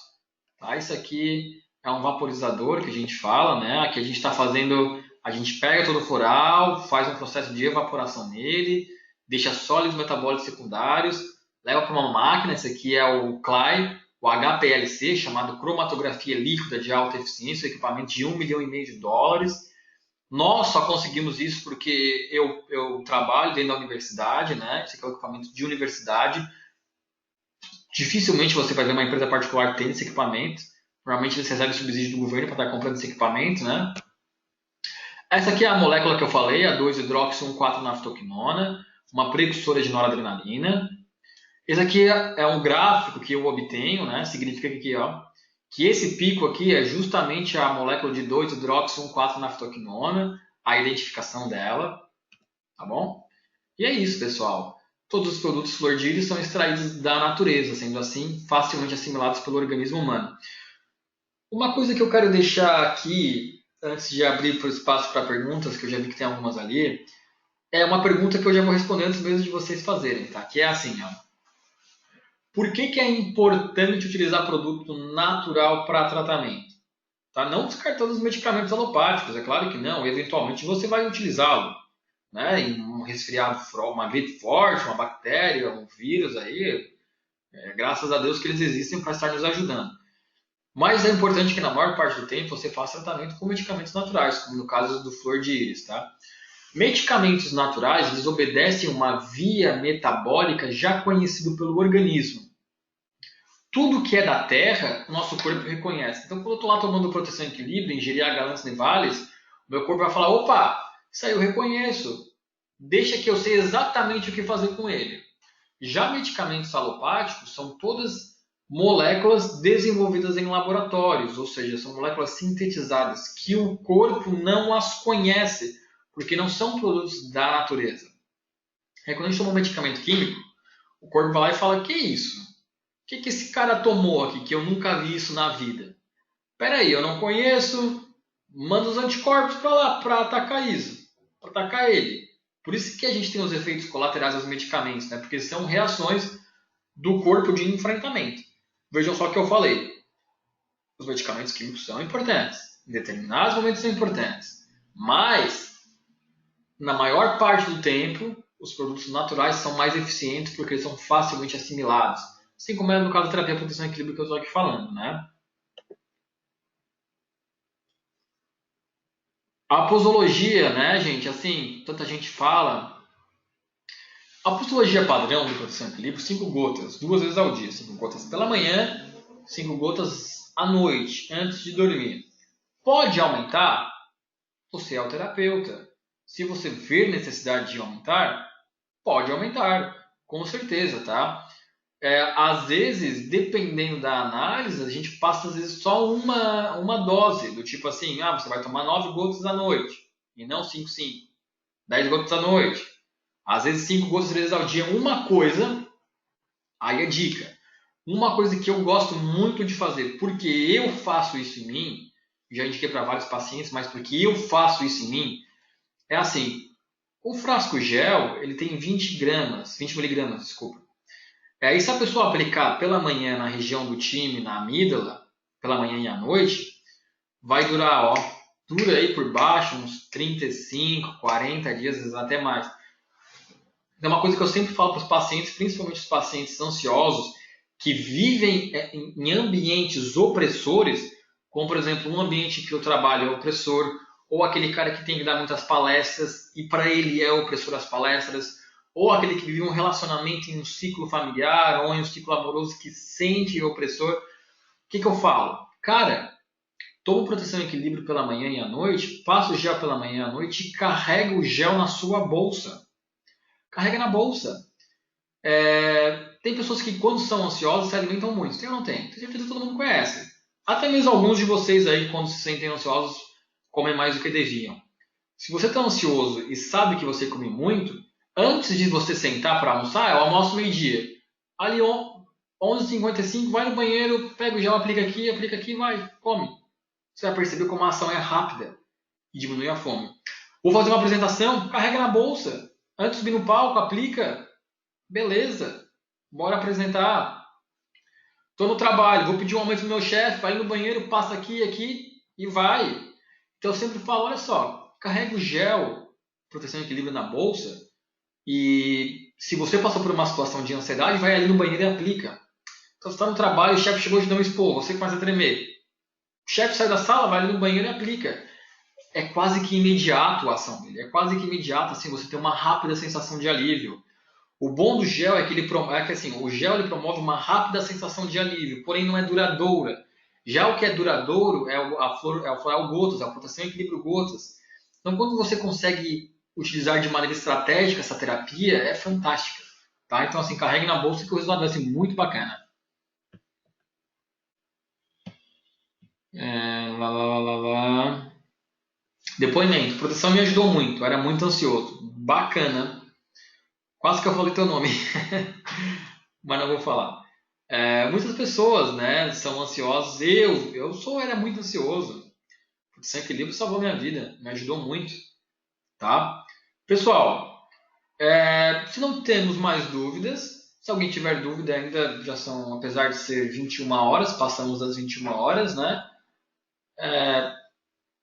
Tá? Isso aqui é um vaporizador que a gente fala, né? Aqui a gente está fazendo, a gente pega todo o floral, faz um processo de evaporação nele, deixa sólidos metabólicos secundários, leva para uma máquina, esse aqui é o CLY, o HPLC, chamado cromatografia líquida de alta eficiência, um equipamento de $1,5 milhão. Nós só conseguimos isso porque eu trabalho dentro da universidade, né? Esse aqui é um equipamento de universidade. Dificilmente você vai ver uma empresa particular que tem esse equipamento. Normalmente eles recebem subsídio do governo para estar comprando esse equipamento, né? Essa aqui é a molécula que eu falei, a 2-hidroxy-1,4-naftoquinona, uma precursora de noradrenalina. Esse aqui é um gráfico que eu obtenho, né? Significa que esse pico aqui é justamente a molécula de 2-hidroxy-1,4-naftoquinona, a identificação dela, tá bom? E é isso, pessoal. Todos os produtos flor de íris são extraídos da natureza, sendo assim facilmente assimilados pelo organismo humano. Uma coisa que eu quero deixar aqui, antes de abrir para o espaço para perguntas, que eu já vi que tem algumas ali, é uma pergunta que eu já vou responder antes mesmo de vocês fazerem, tá? Que é assim, ó. Por que é importante utilizar produto natural para tratamento? Tá? Não descartando os medicamentos alopáticos, é claro que não. Eventualmente você vai utilizá-lo, né? Em um resfriado, uma gripe forte, uma bactéria, um vírus aí. Graças a Deus que eles existem para estar nos ajudando. Mas é importante que na maior parte do tempo você faça tratamento com medicamentos naturais, como no caso do flor de íris, tá? Medicamentos naturais, eles obedecem uma via metabólica já conhecida pelo organismo. Tudo que é da terra, o nosso corpo reconhece. Então, quando eu estou lá tomando proteção e equilíbrio, ingerir agalantes nivales, o meu corpo vai falar, opa, isso aí eu reconheço. Deixa que eu sei exatamente o que fazer com ele. Já medicamentos alopáticos são todas moléculas desenvolvidas em laboratórios, ou seja, são moléculas sintetizadas que o corpo não as conhece, porque não são produtos da natureza. Aí quando a gente toma um medicamento químico, o corpo vai lá e fala, que é isso? O que esse cara tomou aqui que eu nunca vi isso na vida? Peraí, eu não conheço, manda os anticorpos para lá, para atacar isso, para atacar ele. Por isso que a gente tem os efeitos colaterais dos medicamentos, né? Porque são reações do corpo de enfrentamento. Vejam só o que eu falei. Os medicamentos químicos são importantes. Em determinados momentos são importantes. Mas, na maior parte do tempo, os produtos naturais são mais eficientes porque eles são facilmente assimilados. Assim como é no caso da terapia proteção e equilíbrio que eu estou aqui falando, né? A posologia, né, gente? Assim, tanta gente fala. A posologia padrão do proteção e equilíbrio, 5 gotas, 2 vezes ao dia. 5 gotas pela manhã, 5 gotas à noite, antes de dormir. Pode aumentar? Você é o terapeuta. Se você ver necessidade de aumentar, pode aumentar, com certeza, tá? Às vezes, dependendo da análise, a gente passa às vezes só uma dose, do tipo assim, você vai tomar 9 gotas à noite, e não 5, 5. 10 gotas à noite. Às vezes 5 gotas 3 vezes ao dia, uma coisa, aí é dica. Uma coisa que eu gosto muito de fazer, porque eu faço isso em mim, já indiquei para vários pacientes, mas porque eu faço isso em mim, é assim, o frasco gel, ele tem 20 gramas, 20 miligramas, desculpa. Aí se a pessoa aplicar pela manhã na região do time, na amígdala, pela manhã e à noite, vai durar, dura aí por baixo uns 35, 40 dias, às vezes até mais. É uma coisa que eu sempre falo para os pacientes, principalmente os pacientes ansiosos, que vivem em ambientes opressores, como por exemplo um ambiente que eu trabalho é opressor, ou aquele cara que tem que dar muitas palestras e para ele é opressor as palestras, ou aquele que vive um relacionamento em um ciclo familiar ou em um ciclo amoroso que sente opressor. O que eu falo? Cara, toma proteção e equilíbrio pela manhã e à noite, passa o gel pela manhã e à noite e carrega o gel na sua bolsa. Carrega na bolsa. Tem pessoas que, quando são ansiosas, se alimentam muito. Tem ou não tem? Tem certeza que todo mundo conhece. Até mesmo alguns de vocês aí, quando se sentem ansiosos, comem mais do que deviam. Se você está ansioso e sabe que você come muito, antes de você sentar para almoçar, eu almoço meio-dia. Ali, 11h55, vai no banheiro, pega o gel, aplica aqui, vai, come. Você vai perceber como a ação é rápida e diminui a fome. Vou fazer uma apresentação, carrega na bolsa. Antes de subir no palco, aplica. Beleza, bora apresentar. Estou no trabalho, vou pedir um aumento do meu chefe, vai no banheiro, passa aqui e vai. Então eu sempre falo, olha só, carrega o gel, proteção e equilíbrio na bolsa, e se você passou por uma situação de ansiedade, vai ali no banheiro e aplica. Então você está no trabalho, o chefe chegou de dar um esporro, você começa a tremer. O chefe sai da sala, vai ali no banheiro e aplica. É quase que imediato a ação dele, é quase que imediato, assim, você tem uma rápida sensação de alívio. O bom do gel é que o gel ele promove uma rápida sensação de alívio, porém não é duradoura. Já o que é duradouro é a floral gotas, a proteção e equilíbrio gotas. Então, quando você consegue utilizar de maneira estratégica essa terapia, é fantástica. Tá? Então, assim, carregue na bolsa que o resultado vai ser muito bacana. Depoimento. Proteção me ajudou muito. Era muito ansioso. Bacana. Quase que eu falei teu nome, mas não vou falar. Muitas pessoas, né, são ansiosas. Era muito ansioso. Esse equilíbrio salvou minha vida, me ajudou muito, tá? Pessoal, se não temos mais dúvidas, se alguém tiver dúvida ainda, já são, apesar de ser 21 horas, passamos das 21 horas, né?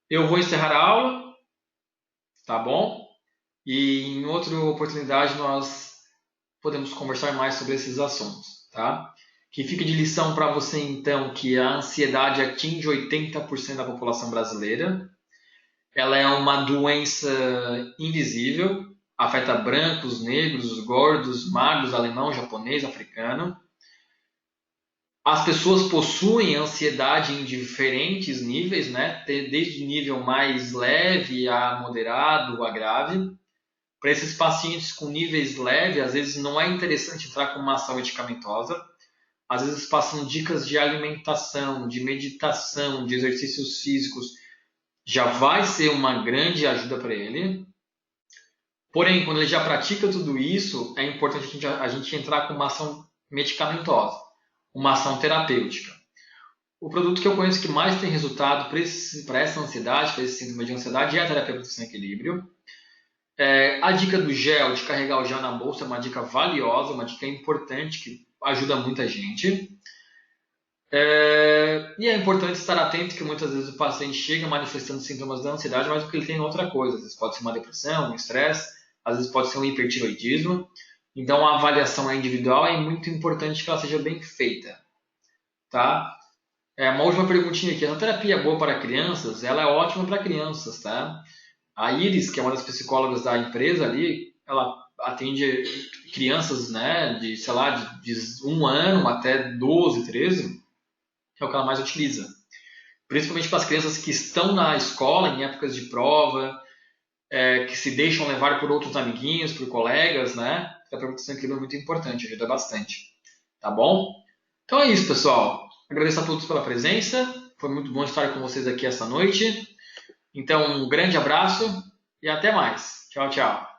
Eu vou encerrar a aula, tá bom? E em outra oportunidade nós podemos conversar mais sobre esses assuntos, tá? Que fica de lição para você então que a ansiedade atinge 80% da população brasileira. Ela é uma doença invisível, afeta brancos, negros, gordos, magros, alemão, japonês, africano. As pessoas possuem ansiedade em diferentes níveis, né? Desde o nível mais leve a moderado a grave. Para esses pacientes com níveis leves, às vezes não é interessante entrar com uma ação medicamentosa. Às vezes passam dicas de alimentação, de meditação, de exercícios físicos. Já vai ser uma grande ajuda para ele. Porém, quando ele já pratica tudo isso, é importante a gente entrar com uma ação medicamentosa, uma ação terapêutica. O produto que eu conheço que mais tem resultado para essa ansiedade, para esse síndrome de ansiedade, é a terapia do equilíbrio. A dica do gel, de carregar o gel na bolsa, é uma dica valiosa, uma dica importante que ajuda muita gente. E é importante estar atento que muitas vezes o paciente chega manifestando sintomas da ansiedade, mas porque ele tem outra coisa. Às vezes pode ser uma depressão, um estresse, às vezes pode ser um hipertiroidismo. Então a avaliação é individual e é muito importante que ela seja bem feita. Tá? Uma última perguntinha aqui. A terapia boa para crianças, ela é ótima para crianças, tá? A Iris, que é uma das psicólogas da empresa ali, ela atende crianças, né, de, sei lá, de 1 ano até 12, 13, que é o que ela mais utiliza. Principalmente para as crianças que estão na escola, em épocas de prova, que se deixam levar por outros amiguinhos, por colegas, né? A proteção equilíbrio é muito importante, ajuda bastante. Tá bom? Então é isso, pessoal. Agradeço a todos pela presença. Foi muito bom estar com vocês aqui essa noite. Então, um grande abraço e até mais. Tchau, tchau.